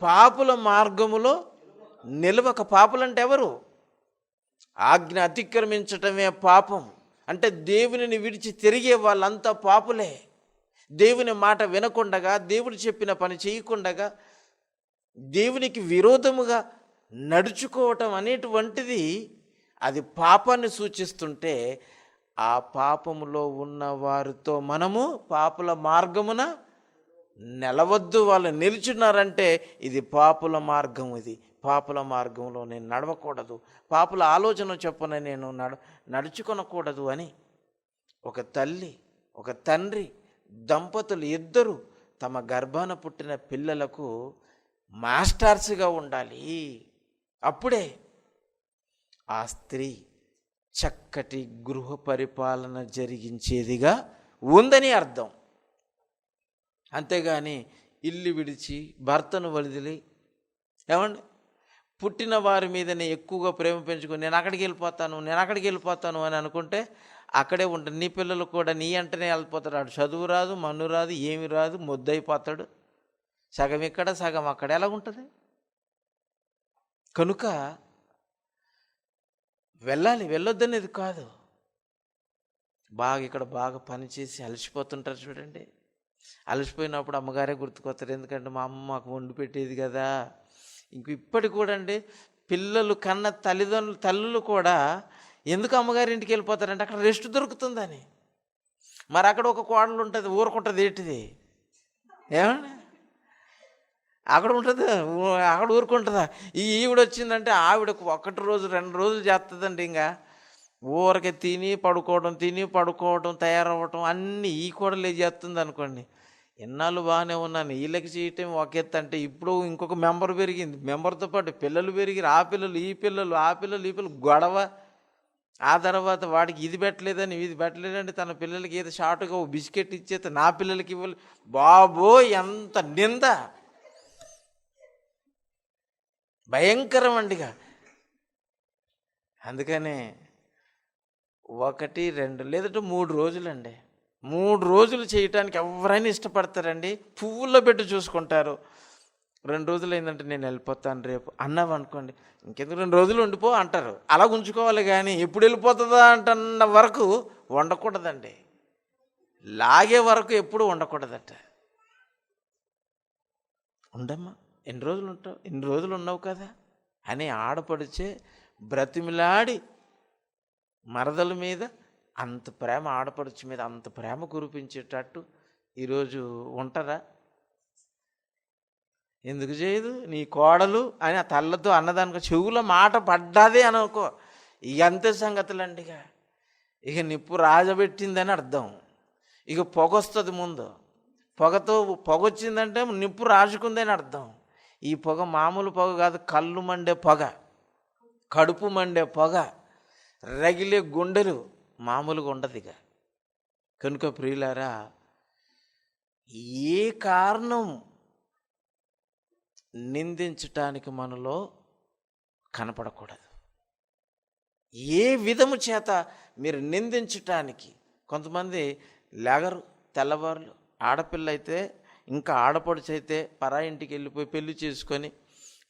పాపుల మార్గములో నిలవక. పాపులంటే ఎవరు? ఆజ్ఞ అతిక్రమించటమే పాపం. అంటే దేవునిని విడిచి తిరిగే వాళ్ళంతా పాపులే. దేవుని మాట వినకుండగా, దేవుడు చెప్పిన పని చేయకుండగా, దేవునికి విరోధముగా నడుచుకోవటం అనేటువంటిది అది పాపాన్ని సూచిస్తుంటే ఆ పాపములో ఉన్న వారితో మనము పాపుల మార్గమున నిలవద్దు, వాళ్ళు నిల్చున్నారంటే ఇది పాపుల మార్గం, ఇది పాపుల మార్గంలో నేను నడవకూడదు, పాపుల ఆలోచన చొప్పున నేను నడుచుకొనకూడదు అని ఒక తల్లి, ఒక తండ్రి, దంపతులు ఇద్దరు తమ గర్భాన పుట్టిన పిల్లలకు మాస్టర్స్గా ఉండాలి. అప్పుడే ఆ స్త్రీ చక్కటి గృహ పరిపాలన జరిగించేదిగా ఉందని అర్థం. అంతేగాని ఇల్లు విడిచి భర్తను వదిలి, ఏమండి, పుట్టిన వారి మీదనే ఎక్కువగా ప్రేమ పెంచుకొని నేను అక్కడికి వెళ్ళిపోతాను అని అనుకుంటే అక్కడే ఉంటుంది. నీ పిల్లలు కూడా నీ అంటనే వెళ్ళిపోతాడు. ఆడు చదువు రాదు, మన్ను రాదు, ఏమి రాదు, మొద్దయిపోతాడు. సగం ఇక్కడ సగం అక్కడ ఎలా ఉంటుంది? కనుక వెళ్ళొద్దనేది కాదు. ఇక్కడ బాగా పనిచేసి అలసిపోతుంటారు చూడండి. అలసిపోయినప్పుడు అమ్మగారే గుర్తుకొస్తారు. ఎందుకంటే మా అమ్మ మాకు వండి పెట్టేది కదా. ఇప్పటికి కూడా అండి, పిల్లలు కన్న తల్లులు కూడా ఎందుకు అమ్మగారింటికి వెళ్ళిపోతారంటే అక్కడ రెస్ట్ దొరుకుతుందని. మరి అక్కడ ఒక కోడలు ఉంటుంది, ఊరుకుంటుంది. ఏంటిది ఏమండి, అక్కడ ఉంటుంది, అక్కడ ఊరుకుంటుందా? ఈవిడ వచ్చిందంటే ఆవిడకు 1 రోజు 2 రోజులు చేస్తుందండి. ఇంకా ఊరకే తిని పడుకోవడం తయారవ్వటం అన్నీ ఈ కోడలే చేస్తుంది అనుకోండి. ఎన్నాళ్ళు బాగానే ఉన్నాను, వీళ్ళకి చేయటం ఒక ఎత్తు అంటే ఇప్పుడు ఇంకొక మెంబర్ పెరిగింది, మెంబర్తో పాటు పిల్లలు పెరిగి ఆ పిల్లలు ఈ పిల్లలు గొడవ. ఆ తర్వాత వాడికి ఇది పెట్టలేదని ఇది పెట్టలేదంటే తన పిల్లలకి ఏదో షార్ట్గా ఓ బిస్కెట్ ఇచ్చేస్తే నా పిల్లలకి ఇవ్వాలి. బాబోయ్, ఎంత నింద, భయంకరం అండిగా. అందుకనే 1, 2 లేదంటే 3 రోజులండి. 3 రోజులు చేయటానికి ఎవరైనా ఇష్టపడతారండి. పువ్వుల్లో పెట్టి చూసుకుంటారు. 2 రోజులు అయిందంటే నేను వెళ్ళిపోతాను రేపు అన్నావు అనుకోండి, ఇంకెందుకు 2 రోజులు ఉండిపో అంటారు. అలా ఉంచుకోవాలి. కానీ ఎప్పుడు వెళ్ళిపోతుందా అంటున్న వరకు ఉండకూడదండి. లాగే వరకు ఎప్పుడు ఉండకూడదట. ఉండమ్మా, ఎన్ని రోజులు ఉంటావు, ఎన్ని రోజులు ఉన్నావు కదా అని ఆడపడిచే బ్రతిమిలాడి మరదల మీద అంత ప్రేమ, ఆడపడుచు మీద అంత ప్రేమ కురిపించేటట్టు ఈరోజు ఉంటారా? ఎందుకు చేయదు నీ కోడలు అని ఆ తల్లతో అన్నదానికో చెవులో మాట పడ్డాదే అనుకో, ఇక అంతే సంగతులండిగా. ఇక నిప్పు రాజబెట్టిందని అర్థం. ఇక పొగొస్తుంది ముందు, పొగొచ్చిందంటే నిప్పు రాజుకుందని అర్థం. ఈ పొగ మామూలు పొగ కాదు, కళ్ళు మండే పొగ, కడుపు మండే పొగ, రగిలే గుండెలు మామూలుగా ఉండదు ఇక. కనుక ప్రియులారా, ఏ కారణం నిందించటానికి మనలో కనపడకూడదు. ఏ విధము చేత మీరు నిందించటానికి. కొంతమంది లేగరు, తెల్లవారులు. ఆడపిల్ల అయితే ఇంకా ఆడపడుచు అయితే పరాయి ఇంటికి వెళ్ళిపోయి పెళ్లి చేసుకొని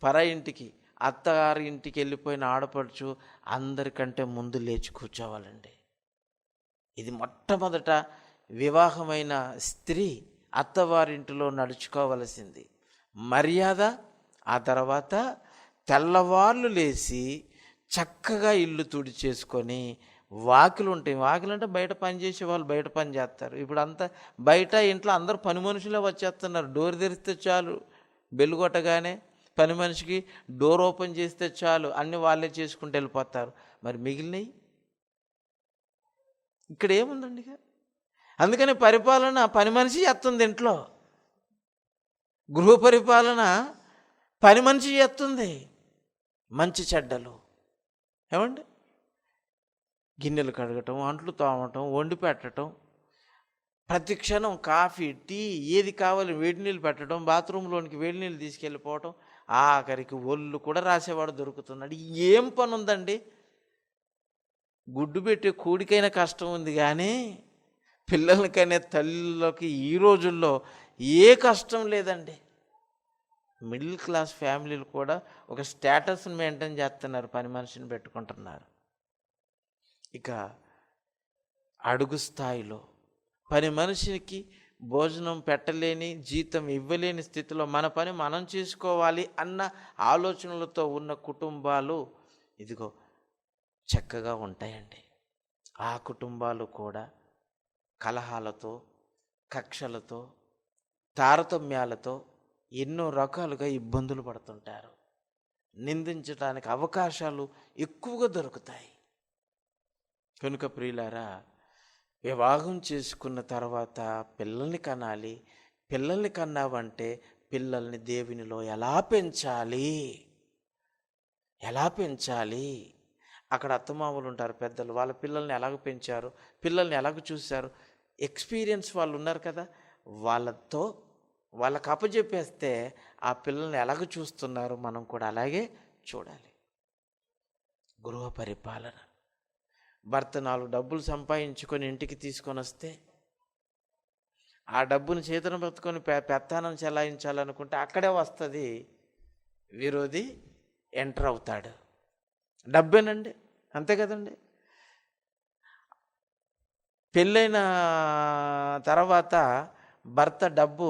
పరాయి ఇంటికి, అత్తగారి ఇంటికి వెళ్ళిపోయిన ఆడపడుచు అందరికంటే ముందు లేచి కూర్చోవాలండి. ఇది మొట్టమొదట వివాహమైన స్త్రీ అత్తవారింటిలో నడుచుకోవలసింది మర్యాద. ఆ తర్వాత తెల్లవార్లు లేచి చక్కగా ఇల్లు తుడిచేసుకొని, వాకిలు ఉంటాయి, వాకిలు అంటే బయట పని చేసే వాళ్ళు బయట పని చేస్తారు. ఇప్పుడు అంతా బయట ఇంట్లో అందరూ పని మనుషులే వచ్చేస్తున్నారు. డోర్ తెరిస్తే చాలు, బెల్లు కొట్టగానే పని మనిషికి డోర్ ఓపెన్ చేస్తే చాలు, అన్నీ వాళ్ళే చేసుకుంటూ వెళ్ళిపోతారు. మరి మిగిలినవి ఇక్కడ ఏముందండి? అందుకని పరిపాలన పని మనిషి చేస్తుంది. ఇంట్లో గృహ పరిపాలన పని మనిషి చేస్తుంది. మంచి చెడ్డలు, ఏమండి, గిన్నెలు కడగటం, అంట్లు తోమటం, వండి పెట్టడం, ప్రతి క్షణం కాఫీ టీ ఏది కావాలి వేడి నీళ్ళు పెట్టడం, బాత్రూంలోనికి వేడి నీళ్ళు తీసుకెళ్ళిపోవటం, ఆఖరికి ఒళ్ళు కూడా రాసేవాడు దొరుకుతున్నాడు. ఏం పని ఉందండి? గుడ్డు పెట్టే కూడికైనా కష్టం ఉంది, కానీ పిల్లలకనే తల్లిలోకి ఈ రోజుల్లో ఏ కష్టం లేదండి. మిడిల్ క్లాస్ ఫ్యామిలీలు కూడా ఒక స్టేటస్ని మెయింటైన్ చేస్తున్నారు, పని మనిషిని పెట్టుకుంటున్నారు. ఇక అడుగు స్థాయిలో పని మనిషికి భోజనం పెట్టలేని, జీతం ఇవ్వలేని స్థితిలో మన పని మనం చేసుకోవాలి అన్న ఆలోచనలతో ఉన్న కుటుంబాలు ఇదిగో చక్కగా ఉంటాయండి. ఆ కుటుంబాలు కూడా కలహాలతో, కక్షలతో, తారతమ్యాలతో ఎన్నో రకాలుగా ఇబ్బందులు పడుతుంటారు. నిందించడానికి అవకాశాలు ఎక్కువగా దొరుకుతాయి. కనుక ప్రియులారా, వివాహం చేసుకున్న తర్వాత పిల్లల్ని కనాలి. పిల్లల్ని కన్నావంటే పిల్లల్ని దేవునిలో ఎలా పెంచాలి, ఎలా పెంచాలి? అక్కడ అత్తమామలు ఉంటారు పెద్దలు, వాళ్ళ పిల్లల్ని ఎలాగ పెంచారు, పిల్లల్ని ఎలాగ చూశారు, ఎక్స్పీరియన్స్ వాళ్ళు ఉన్నారు కదా, వాళ్ళకి అప్పచెప్పేస్తే ఆ పిల్లల్ని ఎలాగ చూస్తున్నారు మనం కూడా అలాగే చూడాలి. గృహ పరిపాలన. భర్త 4 డబ్బులు సంపాదించుకొని ఇంటికి తీసుకొని వస్తే ఆ డబ్బును చేతను పట్టుకొని పెత్తానం చెలాయించాలనుకుంటే అక్కడే వస్తుంది విరోధి, ఎంటర్ అవుతాడు. డబ్బేనండి, అంతే కదండి. పెళ్ళైన తర్వాత భర్త డబ్బు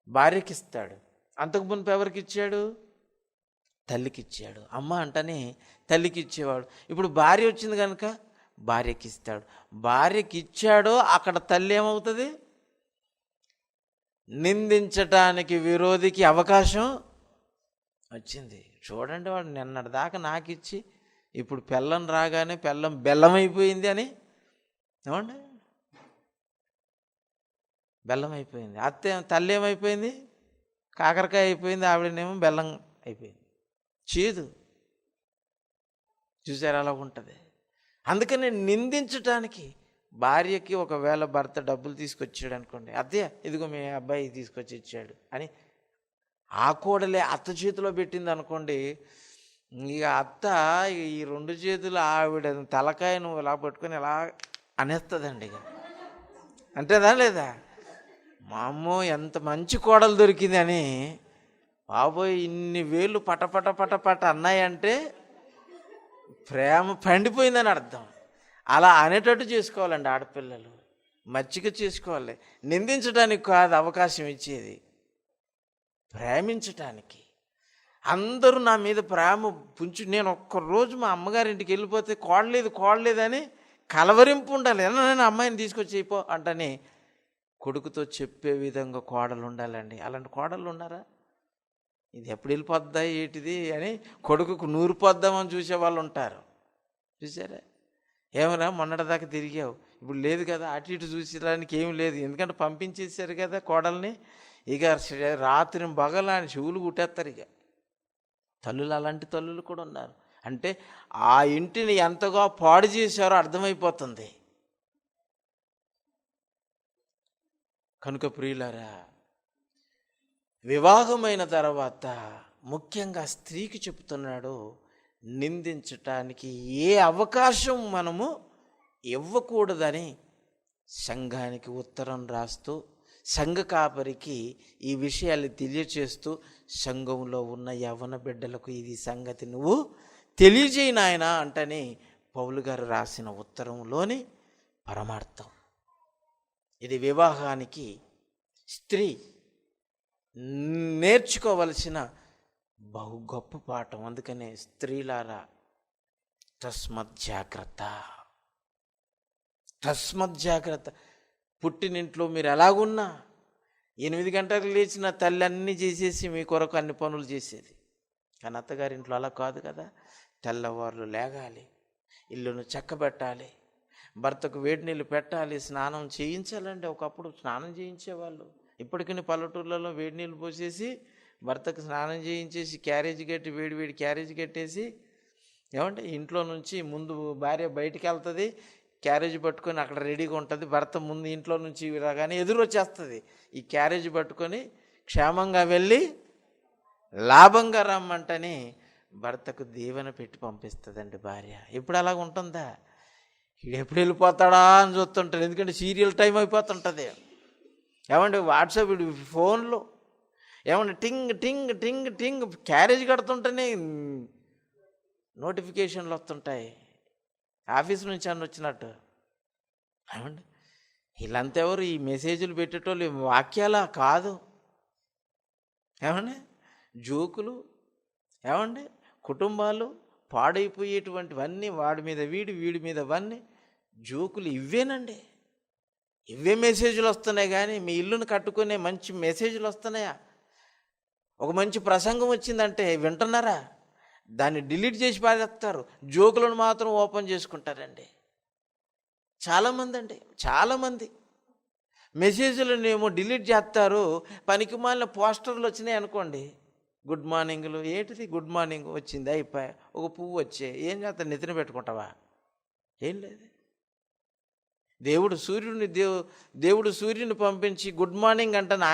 భార్యకి ఇస్తాడు. అంతకు మునుపు ఎవరికి ఇచ్చాడు? తల్లికి ఇచ్చాడు. అమ్మ అంటని తల్లికి ఇచ్చేవాడు. ఇప్పుడు భార్య వచ్చింది కనుక భార్యకి ఇస్తాడు. భార్యకి ఇచ్చాడో అక్కడ తల్లి ఏమవుతుంది? నిందించటానికి విరోధికి అవకాశం వచ్చింది. చూడండి, వాడు నిన్నటి దాకా నాకు ఇచ్చి ఇప్పుడు పెళ్ళం రాగానే పెళ్ళం బెల్లం అయిపోయింది అని, ఏమండి, బెల్లం అయిపోయింది. తల్లి ఏమైపోయింది? కాకరకాయ అయిపోయింది. ఆవిడనేమో బెల్లం అయిపోయింది. చేదు. చూసారు అలా ఉంటుంది. అందుకని నిందించటానికి, భార్యకి ఒకవేళ భర్త డబ్బులు తీసుకొచ్చాడు అనుకోండి, అత్తయ్య ఇదిగో మీ అబ్బాయి తీసుకొచ్చి ఇచ్చాడు అని ఆ కోడలే అత్త చేతిలో పెట్టింది అనుకోండి, ఇక అత్త ఈ 2 చేతులు ఆవిడ తలకాయ నువ్వు ఇలా పట్టుకొని ఇలా అనేస్తుందండి. ఇక అంటేదా లేదా? మా అమ్మో ఎంత మంచి కోడలు దొరికింది అని, బాబోయ్ ఇన్ని వేలు పటపట పటపట అన్నాయంటే ప్రేమ పండిపోయిందని అర్థం. అలా అనేటట్టు చేసుకోవాలండి ఆడపిల్లలు. మచ్చిక చేసుకోవాలి. నిందించడానికి కాదు అవకాశం ఇచ్చేది, ప్రేమించటానికి. అందరూ నా మీద ప్రేమ నేను ఒక్కరోజు మా అమ్మగారింటికి వెళ్ళిపోతే కోడలేదని కలవరింపు ఉండాలి. నేను అమ్మాయిని తీసుకొచ్చి అయిపో అంటని కొడుకుతో చెప్పే విధంగా కోడలు ఉండాలండి. అలాంటి కోడళ్ళు ఉన్నారా? ఇది ఎప్పుడు వెళ్ళిపోద్దా ఏంటిది అని కొడుకుకు నూరిపోద్దామని చూసేవాళ్ళు ఉంటారు. చూసారా? ఏమరా మొన్నటిదాకా తిరిగావు, ఇప్పుడు లేదు కదా, అటు ఇటు చూసేదానికి ఏం లేదు, ఎందుకంటే పంపించేశారు కదా కోడల్ని. ఇక రాత్రి బగలాని చెవులు కుట్టేస్తారు. ఇక తల్లులు, అలాంటి తల్లులు కూడా ఉన్నారు. అంటే ఆ ఇంటిని ఎంతగా పాడు చేశారో అర్థమైపోతుంది. కనుక ప్రియులారా, వివాహమైన తర్వాత ముఖ్యంగా స్త్రీకి చెప్తున్నాడు, నిందించటానికి ఏ అవకాశం మనము ఇవ్వకూడదని సంఘానికి ఉత్తరం రాస్తూ, సంఘ కాపరికి ఈ విషయాలు తెలియచేస్తూ, సంఘంలో ఉన్న యవ్వన బిడ్డలకు ఇది సంగతి నువ్వు తెలియజేయి నాయన అంటని పౌలు గారు రాసిన ఉత్తరంలోని పరమార్థం. ఇది వివాహానికి స్త్రీ నేర్చుకోవలసిన బహు గొప్ప పాఠం. అందుకనే స్త్రీలారా, తస్మత్ జాగ్రత్త. పుట్టినింట్లో మీరు ఎలాగున్నా 8 గంటలకు లేచిన తల్లి అన్నీ చేసేసి మీ కొరకు అన్ని పనులు చేసేది. కానీ అత్తగారింట్లో అలా కాదు కదా. తెల్లవార్లు లేగాలి, ఇల్లును చక్కబెట్టాలి, భర్తకు వేడి నీళ్ళు పెట్టాలి, స్నానం చేయించాలండి. ఒకప్పుడు స్నానం చేయించేవాళ్ళు. ఇప్పటికీ పల్లెటూర్లలో వేడి నీళ్ళు పోసేసి భర్తకు స్నానం చేయించేసి క్యారేజీ కట్టి వేడి క్యారేజీ కట్టేసి, ఏమంటే ఇంట్లో నుంచి ముందు భార్య బయటికి వెళ్తుంది, క్యారేజీ పట్టుకొని అక్కడ రెడీగా ఉంటుంది. భర్త ముందు ఇంట్లో నుంచి రాగానే ఎదురు వచ్చేస్తుంది. ఈ క్యారేజీ పట్టుకొని క్షేమంగా వెళ్ళి లాభంగా రమ్మంటని భర్తకు దీవెన పెట్టి పంపిస్తుందండి భార్య. ఇప్పుడు అలాగ ఉంటుందా? ఎప్పుడు వెళ్ళిపోతాడా అని చూస్తుంటాడు. ఎందుకంటే సీరియల్ టైం అయిపోతుంటుంది. ఏమంటే వాట్సాప్ ఫోన్లో ఏమంటే టింగ్ టింగ్ టింగ్ టింగ్ క్యారేజ్ కడుతుంటేనే నోటిఫికేషన్లు వస్తుంటాయి, ఆఫీస్ నుంచి అన్న వచ్చినట్టు. ఏమండి వీళ్ళంతా ఎవరు? ఈ మెసేజ్లు పెట్టేటోళ్ళు వాక్యాలా కాదు. ఏమండి జోకులు, ఏమండి కుటుంబాలు పాడైపోయేటువంటివన్నీ, వాడి మీద వీడి మీద వన్నీ జోకులు ఇవ్వేనండి. ఇవే మెసేజ్లు వస్తున్నాయి కానీ మీ ఇల్లును కట్టుకునే మంచి మెసేజ్లు వస్తున్నాయా? ఒక మంచి ప్రసంగం వచ్చిందంటే వింటున్నారా? దాన్ని డిలీట్ చేసి పారేస్తారు. జోకులను మాత్రం ఓపెన్ చేసుకుంటారండి చాలామంది. మెసేజ్లను ఏమో డిలీట్ చేస్తారు. పనికిమాలిన పోస్టర్లు వచ్చినాయి అనుకోండి, గుడ్ మార్నింగ్లు. ఏంటిది గుడ్ మార్నింగ్ వచ్చింది, అయిపోయా. ఒక పువ్వు వచ్చే ఏం చేస్తా, నెత్తిన పెట్టుకుంటావా? ఏం లేదు. దేవుడు సూర్యుని పంపించి గుడ్ మార్నింగ్ అంటాను.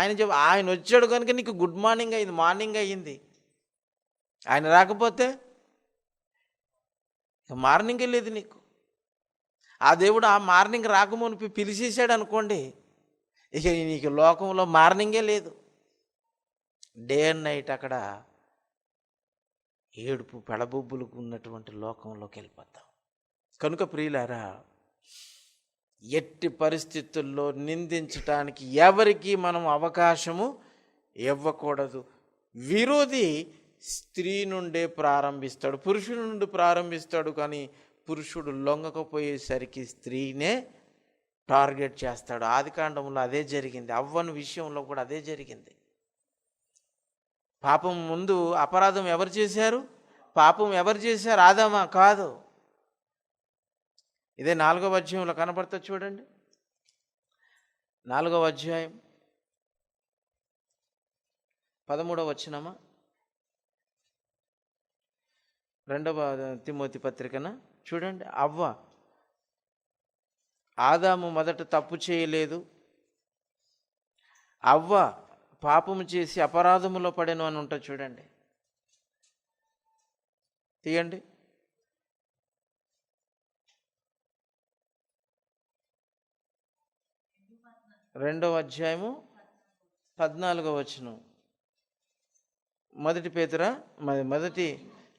ఆయన వచ్చాడు కనుక నీకు గుడ్ మార్నింగ్ అయింది, మార్నింగ్ అయ్యింది. ఆయన రాకపోతే మార్నింగే లేదు నీకు. ఆ దేవుడు ఆ మార్నింగ్ రాకమునిపి పిలిచేసాడు అనుకోండి, ఇక నీకు లోకంలో మార్నింగే లేదు. డే అండ్ నైట్ అక్కడ ఏడుపు పెడబొబ్బులకు ఉన్నటువంటి లోకంలోకి వెళ్ళిపోతాం. కనుక ప్రియులారా, ఎట్టి పరిస్థితుల్లో నిందించటానికి ఎవరికి మనం అవకాశము ఇవ్వకూడదు. విరోధి స్త్రీ నుండే ప్రారంభిస్తాడు, పురుషుడి నుండి ప్రారంభిస్తాడు. కానీ పురుషుడు లొంగకపోయేసరికి స్త్రీనే టార్గెట్ చేస్తాడు. ఆదికాండంలో అదే జరిగింది, అవ్వని విషయంలో కూడా అదే జరిగింది. పాపం ముందు అపరాధం ఎవరు చేశారు? పాపం ఎవరు చేశారు? ఆదామా? కాదు. ఇదే 4వ అధ్యాయంలో కనపడుతుంది చూడండి. 4వ అధ్యాయం 13వ వచనమా, 2వ తిమోతి పత్రికన చూడండి. అవ్వ, ఆదాము మొదట తప్పు చేయలేదు, అవ్వ పాపము చేసి అపరాధములో పడెను అని ఉంటుంది చూడండి. తీయండి. రెండవ అధ్యాయము 14వ వచనం.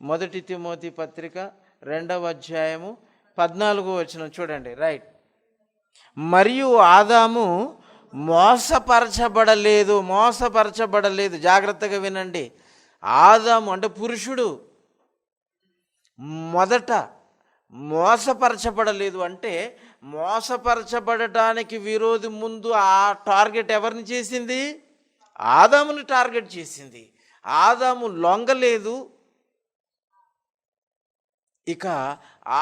మొదటి తిమోతి పత్రిక 2వ అధ్యాయము 14వ వచనం చూడండి. రైట్. మరియు ఆదాము మోసపరచబడలేదు. జాగ్రత్తగా వినండి. ఆదాము అంటే పురుషుడు మొదట మోసపరచబడలేదు. అంటే మోసపరచబడటానికి విరోధి ముందు ఆ టార్గెట్ ఎవరిని చేసింది? ఆదాముని టార్గెట్ చేసింది. ఆదాము లొంగలేదు. ఇక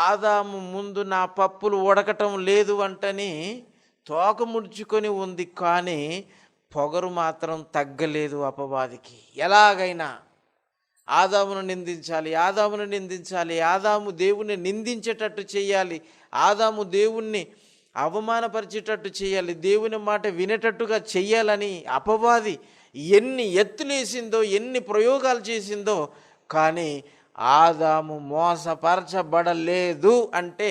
ఆదాము ముందు నా పప్పులు ఉడకటం లేదు అంటని తోక ముడుచుకొని ఉంది, కానీ పొగరు మాత్రం తగ్గలేదు అపవాదికి. ఎలాగైనా ఆదామును నిందించాలి, ఆదాము దేవుణ్ణి నిందించేటట్టు చేయాలి, ఆదాము దేవుణ్ణి అవమానపరిచేటట్టు చేయాలి, దేవుని మాట వినేటట్టుగా చెయ్యాలని అపవాది ఎన్ని ఎత్తులేసిందో, ఎన్ని ప్రయోగాలు చేసిందో. కానీ ఆదాము మోసపరచబడలేదు. అంటే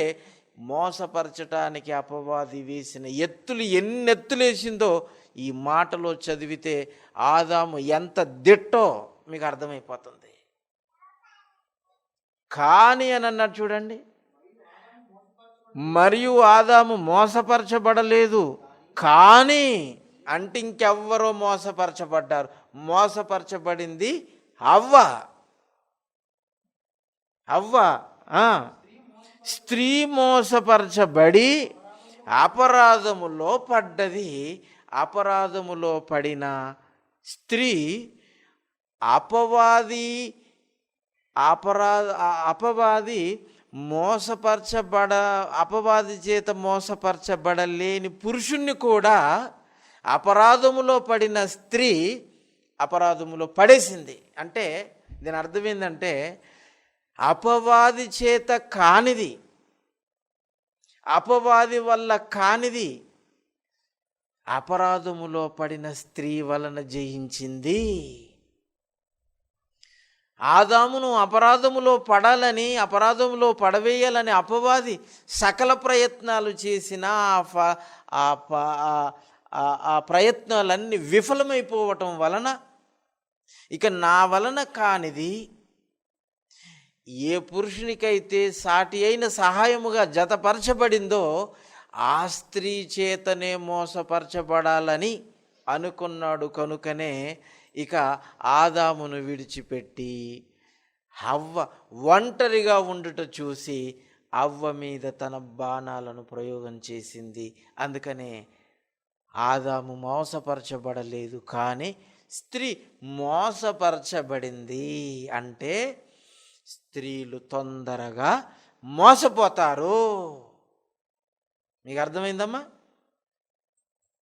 మోసపరచటానికి అపవాది వేసిన ఎత్తులు ఎన్ని ఎత్తులేసిందో ఈ మాటలో చదివితే ఆదాము ఎంత దిట్టో మీకు అర్థమైపోతుంది. కానీ అని అన్నాడు చూడండి. మరియు ఆదాము మోసపరచబడలేదు, కానీ అంటే ఇంకెవ్వరో మోసపరచబడ్డారు. మోసపరచబడింది అవ్వ. స్త్రీ మోసపరచబడి అపరాధములో పడ్డది. అపరాధములో పడిన స్త్రీ అపవాది అపవాది చేత మోసపరచబడలేని పురుషుణ్ణి కూడా అపరాధములో పడిన స్త్రీ అపరాధములో పడేసింది. అంటే దీని అర్థం ఏంటంటే అపవాది చేత కానిది, అపవాది వల్ల కానిది అపరాధములో పడిన స్త్రీ వలన జయించింది. ఆదామును అపరాధములో పడాలని, అపరాధములో పడవేయాలని అపవాది సకల ప్రయత్నాలు చేసిన ఆ ప్రయత్నాలన్నీ విఫలమైపోవటం వలన ఇక నా వలన కానిది ఏ పురుషునికైతే సాటి అయిన సహాయముగా జతపరచబడిందో ఆ స్త్రీ చేతనే మోసపరచబడాలని అనుకున్నాడు. కనుకనే ఇక ఆదామును విడిచిపెట్టి హవ్వ ఒంటరిగా ఉండుట చూసి అవ్వ మీద తన బాణాలను ప్రయోగం చేసింది. అందుకనే ఆదాము మోసపరచబడలేదు, కానీ స్త్రీ మోసపరచబడింది. అంటే స్త్రీలు తొందరగా మోసపోతారు. మీకు అర్థమైందమ్మా?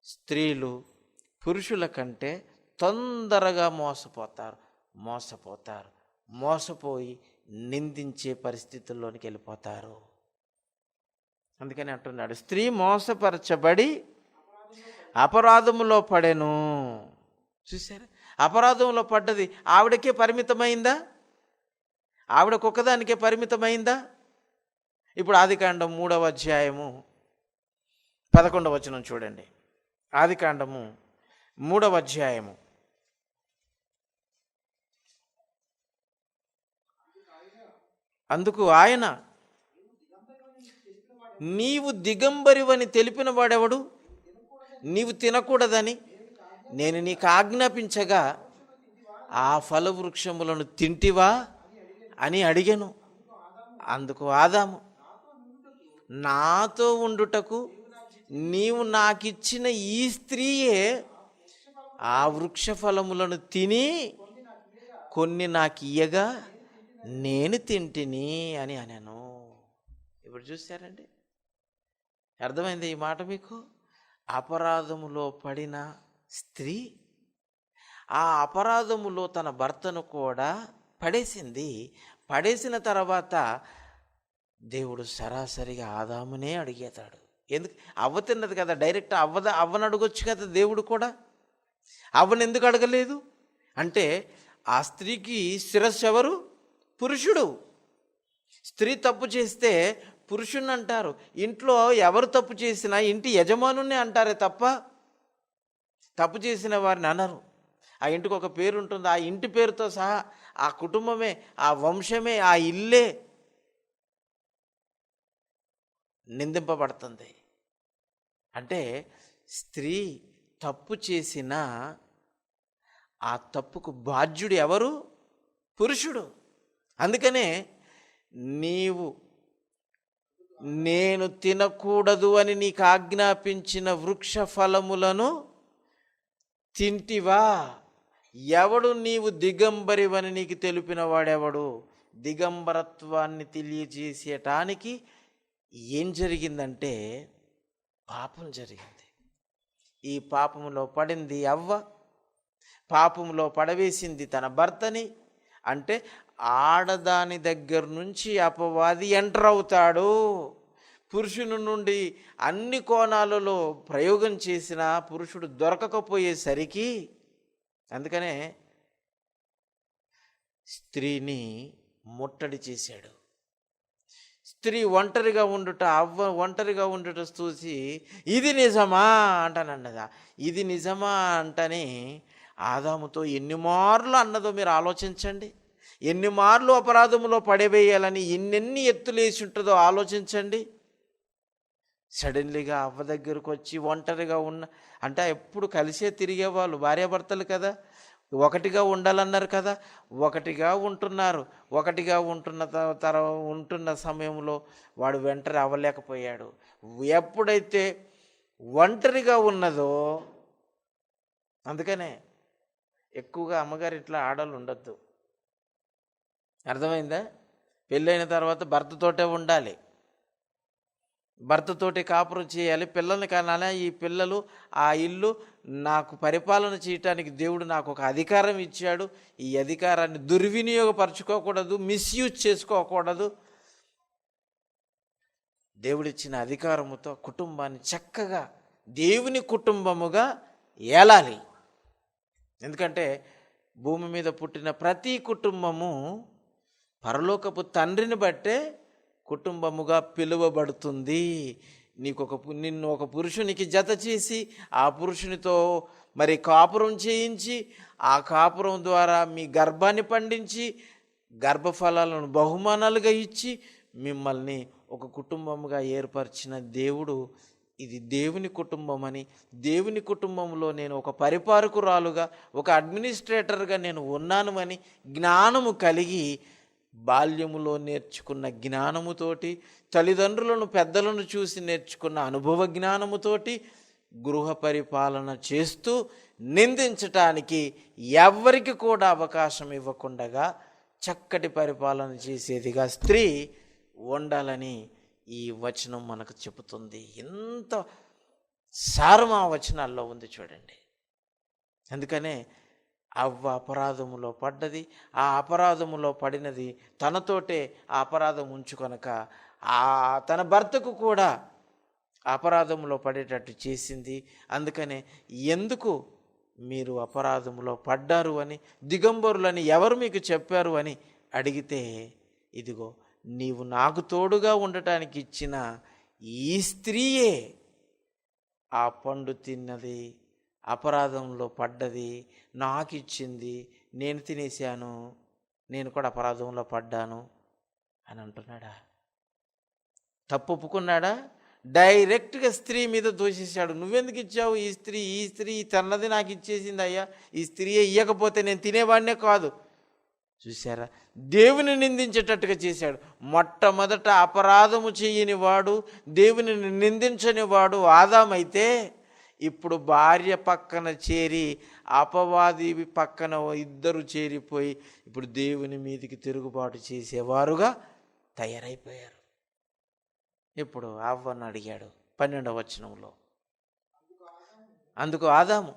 స్త్రీలు పురుషుల కంటే తొందరగా మోసపోయి నిందించే పరిస్థితుల్లోనికి వెళ్ళిపోతారు. అందుకని అంటున్నాడు, స్త్రీ మోసపరచబడి అపరాధములో పడెను. చూసారా, అపరాధంలో పడ్డది ఆవిడకే పరిమితమైందా? ఆవిడకొక్కదానికే పరిమితమైందా? ఇప్పుడు ఆదికాండం 3వ అధ్యాయము 11వ వచనం చూడండి. ఆదికాండము 3వ అధ్యాయము. అందుకు ఆయన, నీవు దిగంబరివని తెలిపిన వాడెవడు? నీవు తినకూడదని నేను నీకు ఆజ్ఞాపించగా ఆ ఫలవృక్షములను తింటివా అని అడిగాను. అందుకు ఆదాము, నాతో ఉండుటకు నీవు నాకిచ్చిన ఈ స్త్రీయే ఆ వృక్ష ఫలములను తిని కొన్ని నాకు ఇయ్యగా నేను తింటిని అని అన్నాను. ఇప్పుడు చూశారండి, అర్థమైంది ఈ మాట మీకు? అపరాధములో పడిన స్త్రీ ఆ అపరాధములో తన భర్తను కూడా పడేసింది. పడేసిన తర్వాత దేవుడు సరాసరిగా ఆదామునే అడిగేతాడు. ఎందుకు? అవ్వ తిన్నది కదా, డైరెక్ట్ అవ్వను అడగొచ్చు కదా దేవుడు కూడా. అవ్వను ఎందుకు అడగలేదు అంటే, ఆ స్త్రీకి శిరస్సు ఎవరు? పురుషుడు. స్త్రీ తప్పు చేస్తే పురుషుణ్ణి అంటారు. ఇంట్లో ఎవరు తప్పు చేసినా ఇంటి యజమానునే అంటారే తప్ప తప్పు చేసిన వారిని అనరు. ఆ ఇంటికి ఒక పేరు ఉంటుంది. ఆ ఇంటి పేరుతో సహా ఆ కుటుంబమే, ఆ వంశమే, ఆ ఇల్లే నిందింపబడుతుంది. అంటే స్త్రీ తప్పు చేసిన ఆ తప్పుకు బాధ్యుడు ఎవరు? పురుషుడు. అందుకనే నేను తినకూడదు అని నీకు ఆజ్ఞాపించిన వృక్ష ఫలములను తింటివా? ఎవడు నీవు దిగంబరివని నీకు తెలిపిన వాడెవడు? దిగంబరత్వాన్ని తెలియజేసేటానికి ఏం జరిగిందంటే పాపం జరిగింది. ఈ పాపములో పడింది అవ్వ, పాపములో పడవేసింది తన భర్తని. అంటే ఆడదాని దగ్గర నుంచి అపవాది ఎంటర్ అవుతాడు. పురుషుని నుండి అన్ని కోణాలలో ప్రయోగం చేసిన పురుషుడు దొరకకపోయేసరికి, అందుకనే స్త్రీని ముట్టడి చేశాడు. స్త్రీ ఒంటరిగా ఉండుట, అవ్వ ఒంటరిగా ఉండుట చూసి ఇది నిజమా అంటానన్నదా. ఇది నిజమా అంటని ఆదాముతో ఎన్ని మార్లు అన్నదో మీరు ఆలోచించండి. ఎన్ని మార్లు అపరాధములో పడవేయాలని ఎన్నెన్ని ఎత్తులేసి ఉంటుందో ఆలోచించండి. సడన్లీగా అవ్వ దగ్గరకు వచ్చి ఒంటరిగా అంటే ఎప్పుడు కలిసే తిరిగేవాళ్ళు భార్యాభర్తలు కదా, ఒకటిగా ఉండాలన్నారు కదా, ఒకటిగా ఉంటున్నారు. ఒకటిగా ఉంటున్న సమయంలో వాడు ఒంటరి అవ్వలేకపోయాడు. ఎప్పుడైతే ఒంటరిగా ఉన్నదో, అందుకనే ఎక్కువగా అమ్మగారి ఇంట్లో ఆడవాళ్ళు ఉండొద్దు. అర్థమైందా? పెళ్ళైన తర్వాత భర్తతోటే ఉండాలి, భర్తతోటి కాపురం చేయాలి, పిల్లల్ని కనాలి. ఈ పిల్లలు, ఆ ఇల్లు నాకు పరిపాలన చేయటానికి దేవుడు నాకు ఒక అధికారం ఇచ్చాడు. ఈ అధికారాన్ని దుర్వినియోగపరచుకోకూడదు, మిస్యూజ్ చేసుకోకూడదు. దేవుడిచ్చిన అధికారముతో కుటుంబాన్ని చక్కగా దేవుని కుటుంబముగా ఏలాలి. ఎందుకంటే భూమి మీద పుట్టిన ప్రతి కుటుంబము పరలోకపు తండ్రిని బట్టే కుటుంబముగా పిలువబడుతుంది. నిన్ను ఒక పురుషునికి జత చేసి ఆ పురుషునితో మరి కాపురం చేయించి, ఆ కాపురం ద్వారా మీ గర్భాన్ని పండించి గర్భఫలాలను బహుమానాలుగా ఇచ్చి మిమ్మల్ని ఒక కుటుంబముగా ఏర్పరిచిన దేవుడు, ఇది దేవుని కుటుంబం అని, దేవుని కుటుంబంలో నేను ఒక పరిపాలకురాలుగా, ఒక అడ్మినిస్ట్రేటర్గా నేను ఉన్నాను అని జ్ఞానము కలిగి, బాల్యములో నేర్చుకున్న జ్ఞానముతోటి, తల్లిదండ్రులను పెద్దలను చూసి నేర్చుకున్న అనుభవ జ్ఞానముతోటి గృహ పరిపాలన చేస్తూ నిందించటానికి ఎవ్వరికి కూడా అవకాశం ఇవ్వకుండా చక్కటి పరిపాలన చేసేదిగా స్త్రీ ఉండాలని ఈ వచనం మనకు చెబుతుంది. ఎంత సారం ఆ వచనాల్లో ఉంది చూడండి. అందుకనే అవ్వ అపరాధములో పడ్డది. ఆ అపరాధములో పడినది తనతోటే ఆ అపరాధం ఉంచుకొనక తన భర్తకు కూడా అపరాధములో పడేటట్టు చేసింది. అందుకనే ఎందుకు మీరు అపరాధములో పడ్డారు అని, దిగంబరులని ఎవరు మీకు చెప్పారు అని అడిగితే, ఇదిగో నీవు నాకు తోడుగా ఉండటానికి ఇచ్చిన ఈ స్త్రీయే ఆ పండు తిన్నది, అపరాధంలో పడ్డది, నాకు ఇచ్చింది, నేను తినేశాను, నేను కూడా అపరాధంలో పడ్డాను అని అంటున్నాడా? తప్పు ఒప్పుకున్నాడా? డైరెక్ట్గా స్త్రీ మీద దోషిస్తాడు. నువ్వెందుకు ఇచ్చావు? ఈ స్త్రీ తన్నది నాకు ఇచ్చేసింది అయ్యా, ఈ స్త్రీయే ఇయ్యకపోతే నేను తినేవాడినే కాదు. చూసారా, దేవుని నిందించేటట్టుగా చేశాడు. మొట్టమొదట అపరాధము చేయని వాడు, దేవుని నిందించని వాడు ఆదామైతే, ఇప్పుడు భార్య పక్కన చేరి అపవాది పక్కన ఇద్దరు చేరిపోయి ఇప్పుడు దేవుని మీదికి తిరుగుబాటు చేసేవారుగా తయారైపోయారు. ఇప్పుడు అవ్వను అడిగాడు 12వ వచనంలో. అందుకు ఆదాము,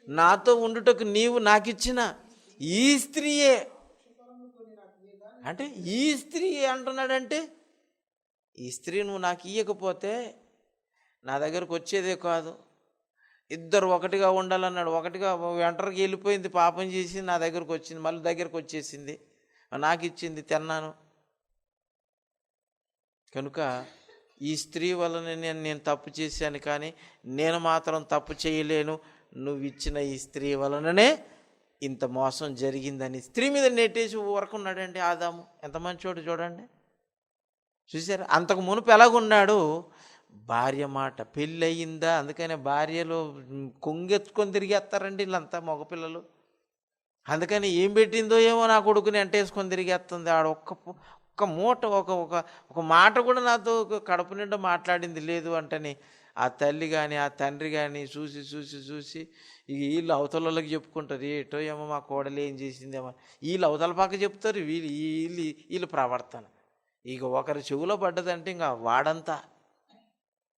నాతో ఉండుటకు నీవు నాకిచ్చిన ఈ స్త్రీయే అంటే, ఈ స్త్రీ అంటున్నాడంటే, ఈ స్త్రీ నువ్వు నాకు ఇయ్యకపోతే నా దగ్గరకు వచ్చేదే కాదు. ఇద్దరు ఒకటిగా ఉండాలన్నాడు. ఒకటిగా వెంటరికి వెళ్ళిపోయింది, పాపం చేసి నా దగ్గరకు వచ్చింది, మళ్ళీ దగ్గరకు వచ్చేసింది, నాకు ఇచ్చింది, తిన్నాను. కనుక ఈ స్త్రీ వలన నేను తప్పు చేశాను, కానీ నేను మాత్రం తప్పు చేయలేను, నువ్వు ఇచ్చిన ఈ స్త్రీ వలననే ఇంత మోసం జరిగిందని స్త్రీ మీద నెట్టేసి ఊరకున్నాడండి ఆదాము. ఎంత మంచోడు చూడండి. చూసారా, అంతకు మునుపు ఎలాగున్నాడు? భార్య మాట పెళ్ళి అయ్యిందా, అందుకనే భార్యలు కొంగెత్తుకొని తిరిగేస్తారండి వీళ్ళంతా మగపిల్లలు. అందుకని ఏం పెట్టిందో ఏమో నా కొడుకుని ఎంటేసుకొని తిరిగేస్తుంది. ఆడ ఒక్క మూట ఒక మాట కూడా నాతో కడుపు నిండా మాట్లాడింది లేదు అంటని ఆ తల్లి కానీ ఆ తండ్రి కానీ చూసి వీళ్ళు అవతలకి చెప్పుకుంటారు, ఏటో ఏమో మా కోడలు ఏం చేసిందేమో. వీళ్ళు అవతల పక్క చెప్తారు, వీళ్ళు ప్రవర్తన. ఇక ఒకరి చెవులో పడ్డదంటే ఇంకా వాడంతా.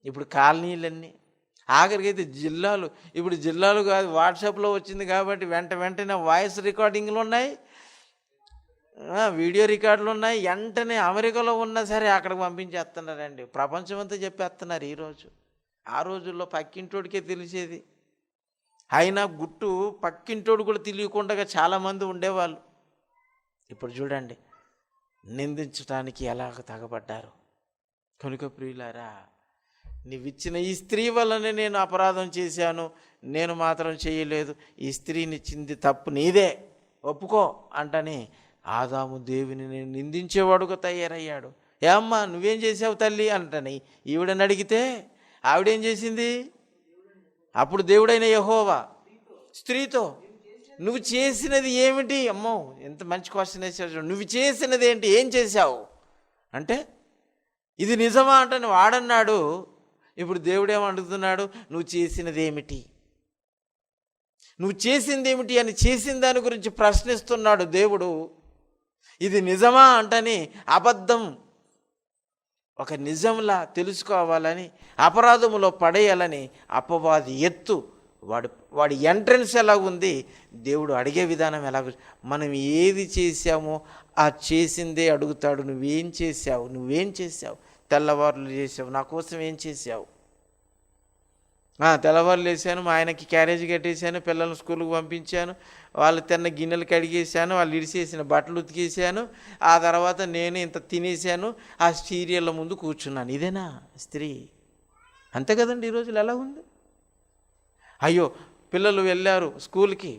ఇప్పుడు కాలనీలన్నీ, ఆఖరికి అయితే జిల్లాలు, ఇప్పుడు జిల్లాలు కాదు వాట్సాప్లో వచ్చింది కాబట్టి వెంటనే వాయిస్ రికార్డింగ్లు ఉన్నాయి, వీడియో రికార్డులు ఉన్నాయి. వెంటనే అమెరికాలో ఉన్నా సరే అక్కడికి పంపించేస్తున్నారండి. ప్రపంచం అంతా చెప్పేస్తున్నారు ఈరోజు. ఆ రోజుల్లో పక్కింటోడికే తెలిసేది, అయినా గుట్టు పక్కింటోడు కూడా తెలియకుండా చాలామంది ఉండేవాళ్ళు. ఇప్పుడు చూడండి నిందించడానికి ఎలాగ తగబడ్డారు. కనుక ప్రియులారా, నీవిచ్చిన ఈ స్త్రీ వల్లనే నేను అపరాధం చేశాను, నేను మాత్రం చేయలేదు, ఈ స్త్రీనిచ్చింది తప్పు నీదే ఒప్పుకో అంటని ఆదాము దేవుని నేను నిందించేవాడుగా తయారయ్యాడు. ఏమ్మా నువ్వేం చేసావు తల్లి అంటని ఈవిడని అడిగితే ఆవిడేం చేసింది? అప్పుడు దేవుడైన యెహోవా స్త్రీతో, నువ్వు చేసినది ఏమిటి? అమ్మో ఎంత మంచి క్వశ్చన్ వేసావు. నువ్వు చేసినది ఏంటి, ఏం చేశావు అంటే, ఇది నిజమా అంటని వాడన్నాడు. ఇప్పుడు దేవుడు ఏమడుగుతున్నాడు? నువ్వు చేసినది ఏమిటి, నువ్వు చేసింది ఏమిటి అని చేసిన దాని గురించి ప్రశ్నిస్తున్నాడు దేవుడు. ఇది నిజమా అంటని అబద్ధం ఒక నిజంలా తెలుసుకోవాలని, అపరాధములో పడేయాలని అపవాది ఎత్తు, వాడి ఎంట్రన్స్ ఎలా ఉంది, దేవుడు అడిగే విధానం ఎలా, మనం ఏది చేశామో ఆ చేసిందే అడుగుతాడు. నువ్వేం చేశావు? తెల్లవారులు చేసావు, నా కోసం ఏం చేసావు? తెల్లవారులు వేసాను, మా ఆయనకి క్యారేజ్ కట్టేశాను, పిల్లల్ని స్కూల్కి పంపించాను, వాళ్ళు తిన్న గిన్నెలు కడిగేశాను, వాళ్ళు ఇడిసేసిన బట్టలు ఉతికేసాను, ఆ తర్వాత నేను ఇంత తినేసాను, ఆ సీరియళ్ళ ముందు కూర్చున్నాను. ఇదేనా స్త్రీ? అంతే కదండి ఈ రోజులు ఎలా ఉంది. అయ్యో పిల్లలు వెళ్ళారు స్కూల్కి,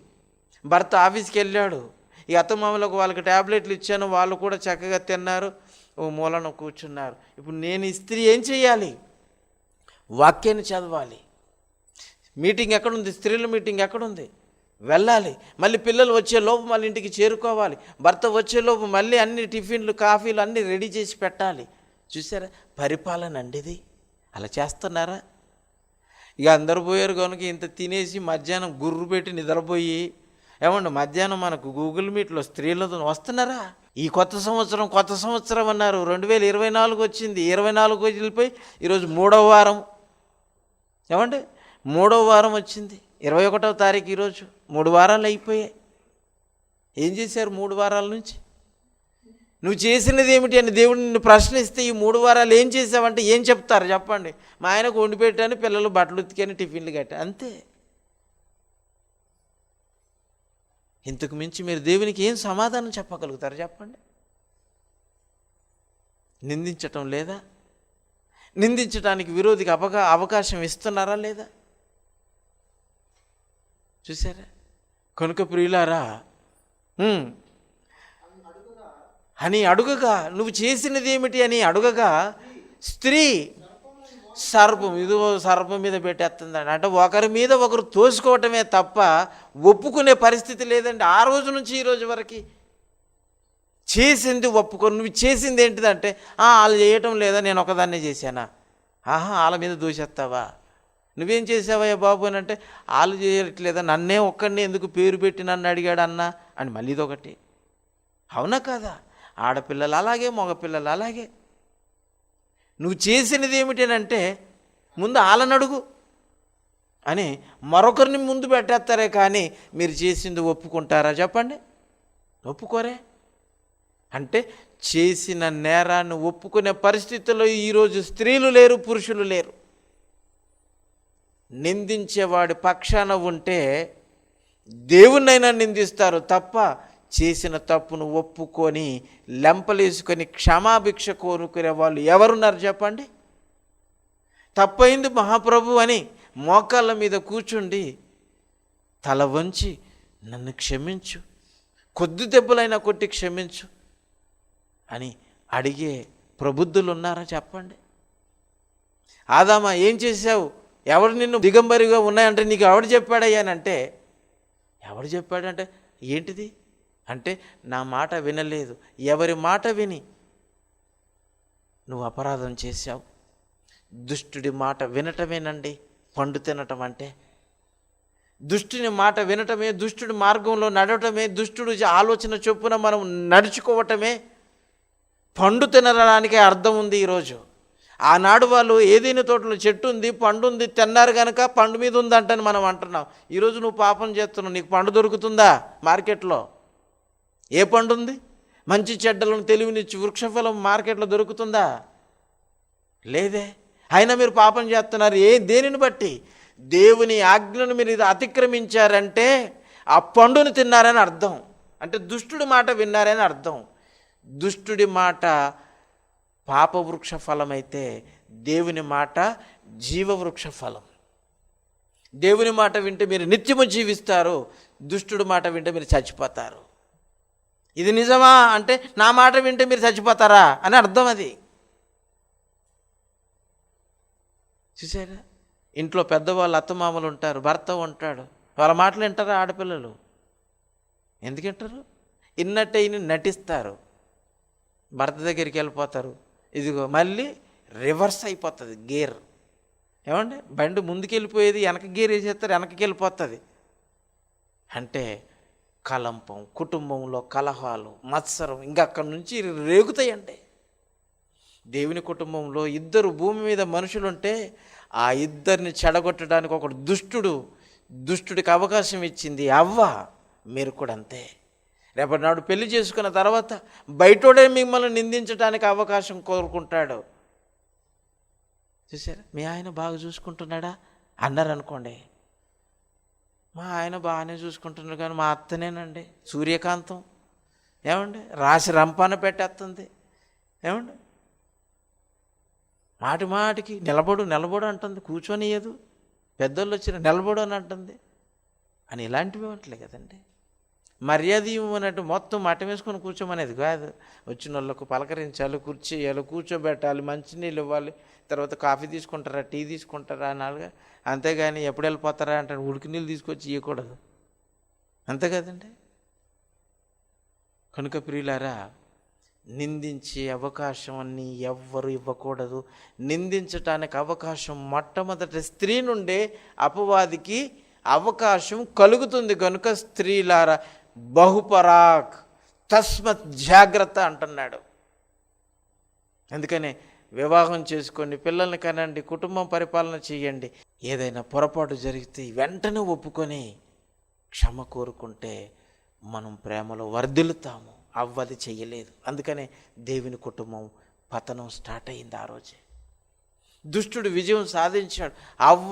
భర్త ఆఫీస్కి వెళ్ళాడు, ఈ అత్తమామలకు వాళ్ళకి ట్యాబ్లెట్లు ఇచ్చాను, వాళ్ళు కూడా చక్కగా తిన్నారు, ఓ మూలన కూర్చున్నారు. ఇప్పుడు నేను ఈ స్త్రీ ఏం చేయాలి? వాక్యాన్ని చదవాలి. మీటింగ్ ఎక్కడుంది? స్త్రీల మీటింగ్ ఎక్కడుంది? వెళ్ళాలి. మళ్ళీ పిల్లలు వచ్చేలోపు మళ్ళీ ఇంటికి చేరుకోవాలి. భర్త వచ్చేలోపు మళ్ళీ అన్ని టిఫిన్లు కాఫీలు అన్నీ రెడీ చేసి పెట్టాలి. చూసారా పరిపాలన అండి ఇది. అలా చేస్తున్నారా? ఇక అందరు పోయారు కనుక ఇంత తినేసి మధ్యాహ్నం గుర్రు పెట్టి నిద్రపోయి, ఏమండి మధ్యాహ్నం మనకు గూగుల్ మీట్లో స్త్రీలతో వస్తున్నారా? ఈ కొత్త సంవత్సరం అన్నారు, 2024 వచ్చింది, 24 వెళ్ళిపోయి ఈరోజు 3వ వారం. ఏమండి 3వ వారం వచ్చింది, 21వ తారీఖు ఈరోజు. 3 వారాలు అయిపోయాయి. ఏం చేశారు 3 వారాల నుంచి? నువ్వు చేసినది ఏమిటి అని దేవుడు నిన్ను ప్రశ్నిస్తే ఈ 3 వారాలు ఏం చేసావంటే ఏం చెప్తారు చెప్పండి? మా ఆయనకు వండి పెట్టాను, పిల్లలు బట్టలు ఉతికాను, టిఫిన్లు కట్టాను, అంతే. ఇంతకు మించి మీరు దేవునికి ఏం సమాధానం చెప్పగలుగుతారు చెప్పండి? నిందించటం లేదా? నిందించడానికి విరోధికి అవకాశం ఇస్తున్నారా లేదా? చూసారా? కనుక ప్రియులారా, అని అడుగగా, నువ్వు చేసినది ఏమిటి అని అడుగగా, స్త్రీ సర్పం మీద పెట్టేస్తుందండి. అంటే ఒకరి మీద ఒకరు తోసుకోవటమే తప్ప ఒప్పుకునే పరిస్థితి లేదండి. ఆ రోజు నుంచి ఈ రోజు వరకు చేసింది ఒప్పుకొని, నువ్వు చేసింది ఏంటిదంటే, వాళ్ళు చేయటం లేదా, నేను ఒకదాన్నే చేశానా? వాళ్ళ మీద దూషేస్తావా? నువ్వేం చేసావయ్యా బాబు అని అంటే, వాళ్ళు చేయట్లేదా, నన్నే ఒక్కడిని ఎందుకు పేరు పెట్టి నన్ను అడిగాడు అన్నా అని మళ్ళీ ఇదొకటి. అవునా కాదా? ఆడపిల్లలు అలాగే, మగపిల్లలు అలాగే. నువ్వు చేసినది ఏమిటనంటే ముందు వాళ్ళని అడుగు అని మరొకరిని ముందు పెట్టేస్తారే కానీ మీరు చేసింది ఒప్పుకుంటారా చెప్పండి? ఒప్పుకోరే. అంటే చేసిన నేరాన్ని ఒప్పుకునే పరిస్థితుల్లో ఈరోజు స్త్రీలు లేరు, పురుషులు లేరు. నిందించేవాడి పక్షాన ఉంటే దేవుణ్ణైనా నిందిస్తారు తప్ప చేసిన తప్పును ఒప్పుకొని లెంపలేసుకొని క్షమాభిక్ష కోరుకునే వాళ్ళు ఎవరున్నారు చెప్పండి? తప్పైంది మహాప్రభు అని మోకాళ్ళ మీద కూర్చుండి తల వంచి నన్ను క్షమించు, కొద్ది దెబ్బలైనా కొట్టి క్షమించు అని అడిగే ప్రబుద్ధులు ఉన్నారా చెప్పండి? ఆదామా ఏం చేశావు, ఎవడు నిన్ను దిగంబరిగా ఉన్నాయంటే నీకు ఎవడు చెప్పాడయ్యానంటే, ఎవడు చెప్పాడంటే ఏంటిది అంటే, నా మాట వినలేదు. ఎవరి మాట విని నువ్వు అపరాధం చేశావు. దుష్టుడి మాట వినటమేనండి పండు తినటం అంటే. దుష్టుని మాట వినటమే, దుష్టుడి మార్గంలో నడవటమే, దుష్టుడు ఆలోచన చొప్పున మనం నడుచుకోవటమే పండు తినడానికే అర్థం ఉంది ఈరోజు. ఆనాడు వాళ్ళు ఏదైనా తోటలో చెట్టు ఉంది, పండు ఉంది, తిన్నారు కనుక పండు మీద ఉందంటని మనం అంటున్నాం. ఈరోజు నువ్వు పాపం చేస్తున్నావు, నీకు పండు దొరుకుతుందా మార్కెట్లో? ఏ పండు ఉంది? మంచి చెడ్డలను తెలివినిచ్చి వృక్షఫలం మార్కెట్లో దొరుకుతుందా? లేదే. అయినా మీరు పాపం చేస్తున్నారు. దేనిని బట్టి? దేవుని ఆజ్ఞను మీరు అతిక్రమించారంటే ఆ పండును తిన్నారని అర్థం. అంటే దుష్టుడి మాట విన్నారని అర్థం. దుష్టుడి మాట పాపవృక్ష ఫలం అయితే దేవుని మాట జీవవృక్ష ఫలం. దేవుని మాట వింటే మీరు నిత్యము జీవిస్తారు, దుష్టుడి మాట వింటే మీరు చచ్చిపోతారు. ఇది నిజమా అంటే, నా మాట వింటే మీరు చచ్చిపోతారా అని అర్థం. అది చూసారా? ఇంట్లో పెద్దవాళ్ళు అత్తమామలు ఉంటారు, భర్త ఉంటాడు, వాళ్ళ మాటలు వింటారా ఆడపిల్లలు? ఎందుకు వింటారు? ఇన్నట్టయిన నటిస్తారు, భర్త దగ్గరికి వెళ్ళిపోతారు. ఇదిగో మళ్ళీ రివర్స్ అయిపోతుంది గేర్. ఏమండి, బండి ముందుకెళ్ళిపోయేది వెనక గేర్ వేసేస్తారు, వెనకకి వెళ్ళిపోతుంది. అంటే కలంపం, కుటుంబంలో కలహాలు, మత్సరం ఇంకా అక్కడి నుంచి రేగుతాయండి. దేవుని కుటుంబంలో ఇద్దరు భూమి మీద మనుషులుంటే ఆ ఇద్దరిని చెడగొట్టడానికి ఒకడు దుష్టుడికి అవకాశం ఇచ్చింది అవ్వ. మీరు కూడా అంతే. రేపటి నాడు పెళ్లి చేసుకున్న తర్వాత బయటోడే మిమ్మల్ని నిందించడానికి అవకాశం కోరుకుంటాడు. చూసారా? మీ ఆయన బాగా చూసుకుంటున్నాడా అన్నారనుకోండి, మా ఆయన బాగానే చూసుకుంటున్నాడు కానీ మా అత్తనేనండి సూర్యకాంతం, ఏమండి రాసి రంపాన పెట్టేస్తుంది, ఏమండి మాటి మాటికి నిలబడు అంటుంది, కూర్చొనియదు, పెద్దోళ్ళు వచ్చిన నిలబడు అని అంటుంది అని ఇలాంటివి అట్లే కదండి. మర్యాద ఇవ్వనట్టు మొత్తం మట్టం వేసుకొని కూర్చోమనేది కాదు. వచ్చిన వాళ్ళకు పలకరించాలి, కూర్చేయాలి, కూర్చోబెట్టాలి, మంచినీళ్ళు ఇవ్వాలి, తర్వాత కాఫీ తీసుకుంటారా, టీ తీసుకుంటారా అని అంతేగాని ఎప్పుడు వెళ్ళిపోతారా అంటే ఉడికి నీళ్ళు తీసుకొచ్చి ఇవ్వకూడదు. అంతే కదండి. కనుక ప్రియులారా, నిందించే అవకాశం అన్ని ఎవ్వరు ఇవ్వకూడదు. నిందించటానికి అవకాశం మొట్టమొదటి స్త్రీ నుండే అపవాదికి అవకాశం కలుగుతుంది. కనుక స్త్రీలారా బహుపరాక్ తస్మత్ జాగ్రత్త అంటున్నాడు. అందుకనే వివాహం చేసుకోండి, పిల్లల్ని కనండి, కుటుంబం పరిపాలన చేయండి. ఏదైనా పొరపాటు జరిగితే వెంటనే ఒప్పుకొని క్షమ కోరుకుంటే మనం ప్రేమలో వర్ధిల్లుతాము. అవ్వది చెయ్యలేదు. అందుకనే దేవుని కుటుంబం పతనం స్టార్ట్ అయింది. ఆ రోజే దుష్టుడు విజయం సాధించాడు. అవ్వ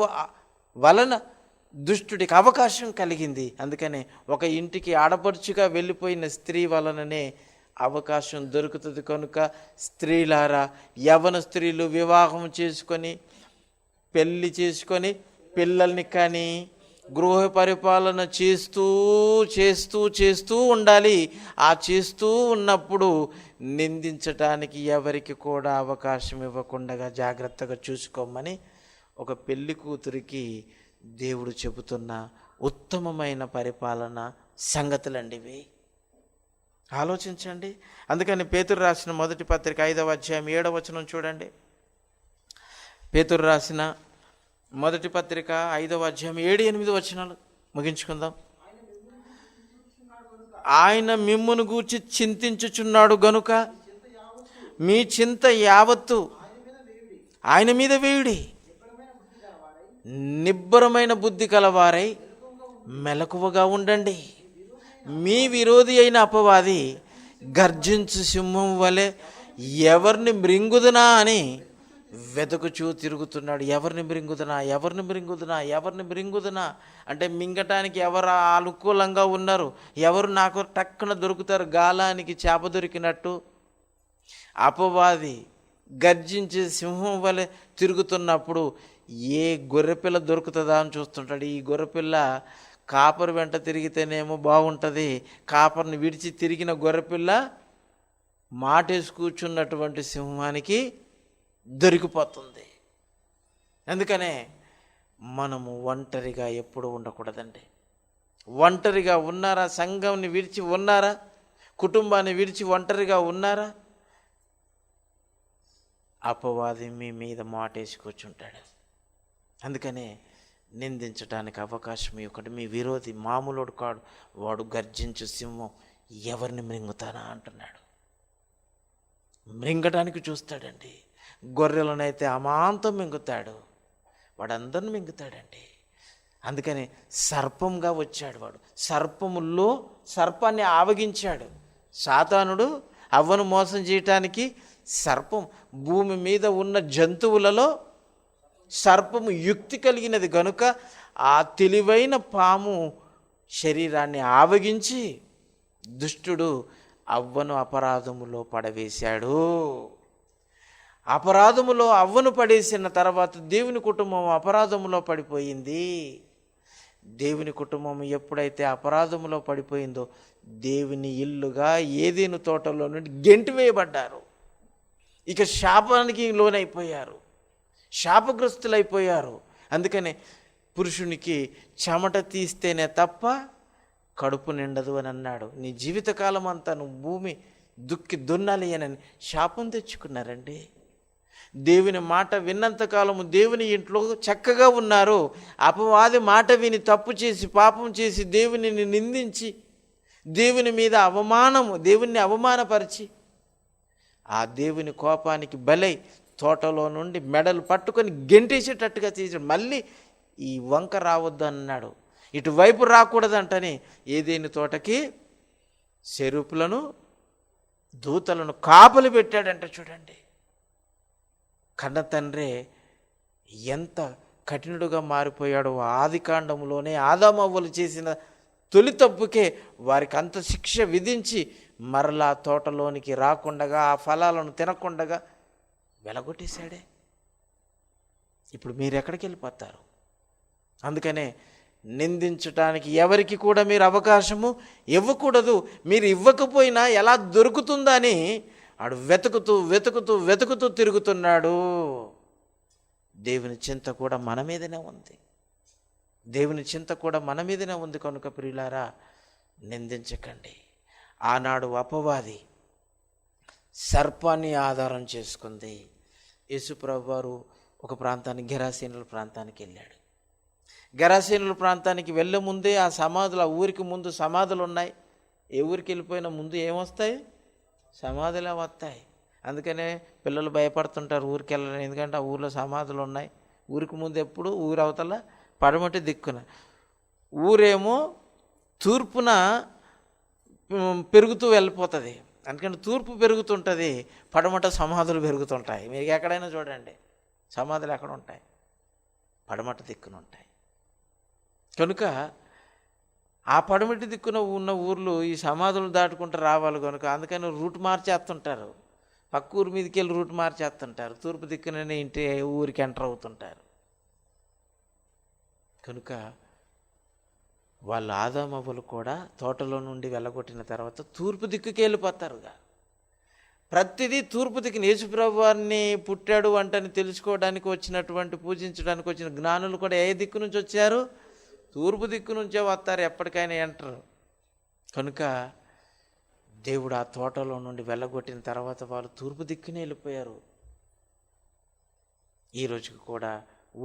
వలన దుష్టుడికి అవకాశం కలిగింది. అందుకనే ఒక ఇంటికి ఆడపడుచుగా వెళ్ళిపోయిన స్త్రీ వలననే అవకాశం దొరుకుతుంది. కనుక స్త్రీలారా, యవ్వన స్త్రీలు వివాహం చేసుకొని పెళ్ళి చేసుకొని పిల్లల్ని కానీ గృహ పరిపాలన చేస్తూ చేస్తూ చేస్తూ ఉండాలి. ఆ చేస్తూ ఉన్నప్పుడు నిందించటానికి ఎవరికి కూడా అవకాశం ఇవ్వకుండా జాగ్రత్తగా చూసుకోమని ఒక పెళ్లి కూతురికి దేవుడు చెబుతున్న ఉత్తమమైన పరిపాలన సంగతులండి ఇవి. ఆలోచించండి. అందుకని పేతురు రాసిన మొదటి పత్రిక 5వ అధ్యాయం 7వ వచనం చూడండి. పేతురు రాసిన మొదటి పత్రిక 5వ అధ్యాయం 7-8 వచనాలు ముగించుకుందాం. ఆయన మిమ్మును గూర్చి చింతించుచున్నాడు గనుక మీ చింత యావత్తు ఆయన మీద వేయుడి. నిబ్బరమైన బుద్ధి కలవారై మెలకువగా ఉండండి. మీ విరోధి అయిన అపవాది గర్జించు సింహం వలె ఎవరిని మృంగుదునా అని వెతుకుచూ తిరుగుతున్నాడు. ఎవరిని మృంగుదునా, ఎవరిని మృంగుదునా, ఎవరిని మృంగుదునా అంటే మింగటానికి ఎవరు అనుకూలంగా ఉన్నారు, ఎవరు నాకు టక్కున దొరుకుతారు. గాలానికి చేప దొరికినట్టు అపవాది గర్జించే సింహం వలె తిరుగుతున్నప్పుడు ఏ గొర్రెపిల్ల దొరుకుతుందా అని చూస్తుంటాడు. ఈ గొర్రెపిల్ల కాపరు వెంట తిరిగితేనేమో బాగుంటుంది. కాపర్ని విడిచి తిరిగిన గొర్రెపిల్ల మాటేసి కూర్చున్నటువంటి సింహానికి దొరికిపోతుంది. అందుకనే మనము ఒంటరిగా ఎప్పుడు ఉండకూడదండి. ఒంటరిగా ఉన్నారా? సంఘంని విడిచి ఉన్నారా? కుటుంబాన్ని విడిచి ఒంటరిగా ఉన్నారా? అపవాది మీ మీద మాటేసి కూర్చుంటాడు. అందుకనే నిందించడానికి అవకాశం ఒకటి. మీ విరోధి మామూలుడు కాడు, వాడు గర్జించు సింహం, ఎవరిని మృంగుతానా అంటున్నాడు. మృంగటానికి చూస్తాడండి. గొర్రెలనైతే అమాంతం మింగుతాడు, వాడందరిని మింగుతాడండి. అందుకని సర్పంగా వచ్చాడు వాడు. సర్పముల్లో సర్పాన్ని ఆవగించాడు. సాతానుడు అవ్వను మోసం చేయటానికి సర్పం. భూమి మీద ఉన్న జంతువులలో సర్పము యుక్తి కలిగినది గనుక ఆ తెలివైన పాము శరీరాన్ని ఆవగించి దుష్టుడు అవ్వను అపరాధములో పడవేశాడు. అపరాధములో అవ్వను పడేసిన తర్వాత దేవుని కుటుంబం అపరాధములో పడిపోయింది. దేవుని కుటుంబం ఎప్పుడైతే అపరాధములో పడిపోయిందో దేవుని ఇల్లుగా ఏదెను తోటలో నుండి గెంటి వేయబడ్డారు. ఇక శాపానికి లోనైపోయారు, శాపగ్రస్తులైపోయారు. అందుకనే పురుషునికి చెమట తీస్తేనే తప్ప కడుపు నిండదు అని అన్నాడు. నీ జీవితకాలం అంతా నువ్వు భూమి దుక్కి దున్నాలి అని శాపం తెచ్చుకున్నారండి. దేవుని మాట విన్నంతకాలము దేవుని ఇంట్లో చక్కగా ఉన్నారు. అపవాది మాట విని తప్పు చేసి పాపం చేసి దేవునిని నిందించి దేవుని మీద దేవుణ్ణి అవమానపరిచి ఆ దేవుని కోపానికి బలై తోటలో నుండి మెడలు పట్టుకొని గెంటేసేటట్టుగా చేసాడు. మళ్ళీ ఈ వంక రావద్దు అన్నాడు, ఇటువైపు రాకూడదంటని ఏదేని తోటకి సెరుపులను దూతలను కాపలి పెట్టాడంట. చూడండి, కన్న తండ్రే ఎంత కఠినుడుగా మారిపోయాడో. ఆది కాండంలోనే ఆదామవ్వలు చేసిన తొలి తప్పుకే వారికి అంత శిక్ష విధించి మరలా తోటలోనికి రాకుండగా ఆ ఫలాలను తినకుండగా వెలగొట్టేశాడే. ఇప్పుడు మీరు ఎక్కడికి వెళ్ళిపోతారు? అందుకనే నిందించటానికి ఎవరికి కూడా మీరు అవకాశము ఇవ్వకూడదు. మీరు ఇవ్వకపోయినా ఎలా దొరుకుతుందా అని ఆడు వెతుకుతూ వెతుకుతూ వెతుకుతూ తిరుగుతున్నాడు. దేవుని చింత కూడా మన మీదనే ఉంది. దేవుని చింత కూడా మన మీదనే ఉంది. కనుక ప్రియులారా, నిందించకండి. ఆనాడు అపవాది సర్పాన్ని ఆధారం చేసుకుంది. యేసుప్రభు వారు ఒక ప్రాంతానికి, గెరాసేనుల ప్రాంతానికి వెళ్ళాడు. గెరాసేనుల ప్రాంతానికి వెళ్ళే ముందే ఆ సమాధులు, ఆ ఊరికి ముందు సమాధులు ఉన్నాయి. ఏ ఊరికి వెళ్ళిపోయినా ముందు ఏమొస్తాయి? సమాధులే వస్తాయి. అందుకనే పిల్లలు భయపడుతుంటారు ఊరికి వెళ్ళాలని, ఎందుకంటే ఆ ఊరిలో సమాధులు ఉన్నాయి. ఊరికి ముందు ఎప్పుడు ఊరు అవతల పడమటి దిక్కున, ఊరేమో తూర్పున పెరుగుతూ వెళ్ళిపోతుంది. అందుకని తూర్పు పెరుగుతుంటుంది, పడమట సమాధులు పెరుగుతుంటాయి. మీకు ఎక్కడైనా చూడండి, సమాధులు ఎక్కడ ఉంటాయి? పడమట దిక్కున ఉంటాయి. కనుక ఆ పడమటి దిక్కున ఉన్న ఊర్లు ఈ సమాధులు దాటుకుంటూ రావాలి కనుక అందుకని రూట్ మార్చేస్తుంటారు. పక్క ఊరి మీదకి వెళ్ళి రూట్ మార్చేస్తుంటారు. తూర్పు దిక్కుననే ఇంటి ఊరికి ఎంటర్ అవుతుంటారు. కనుక వాళ్ళు ఆదామవ్వలు కూడా తోటలో నుండి వెళ్ళగొట్టిన తర్వాత తూర్పు దిక్కుకి వెళ్ళిపోతారుగా. ప్రతిదీ తూర్పు దిక్కుని, యేసుప్రభు వారిని పుట్టాడు అంటని తెలుసుకోవడానికి వచ్చినటువంటి, పూజించడానికి వచ్చిన జ్ఞానులు కూడా ఏ దిక్కు నుంచి వచ్చారు? తూర్పు దిక్కు నుంచే వస్తారు, ఎప్పటికైనా ఎంటరు. కనుక దేవుడు ఆ తోటలో నుండి వెళ్ళగొట్టిన తర్వాత వాళ్ళు తూర్పు దిక్కునే వెళ్ళిపోయారు. ఈ రోజుకి కూడా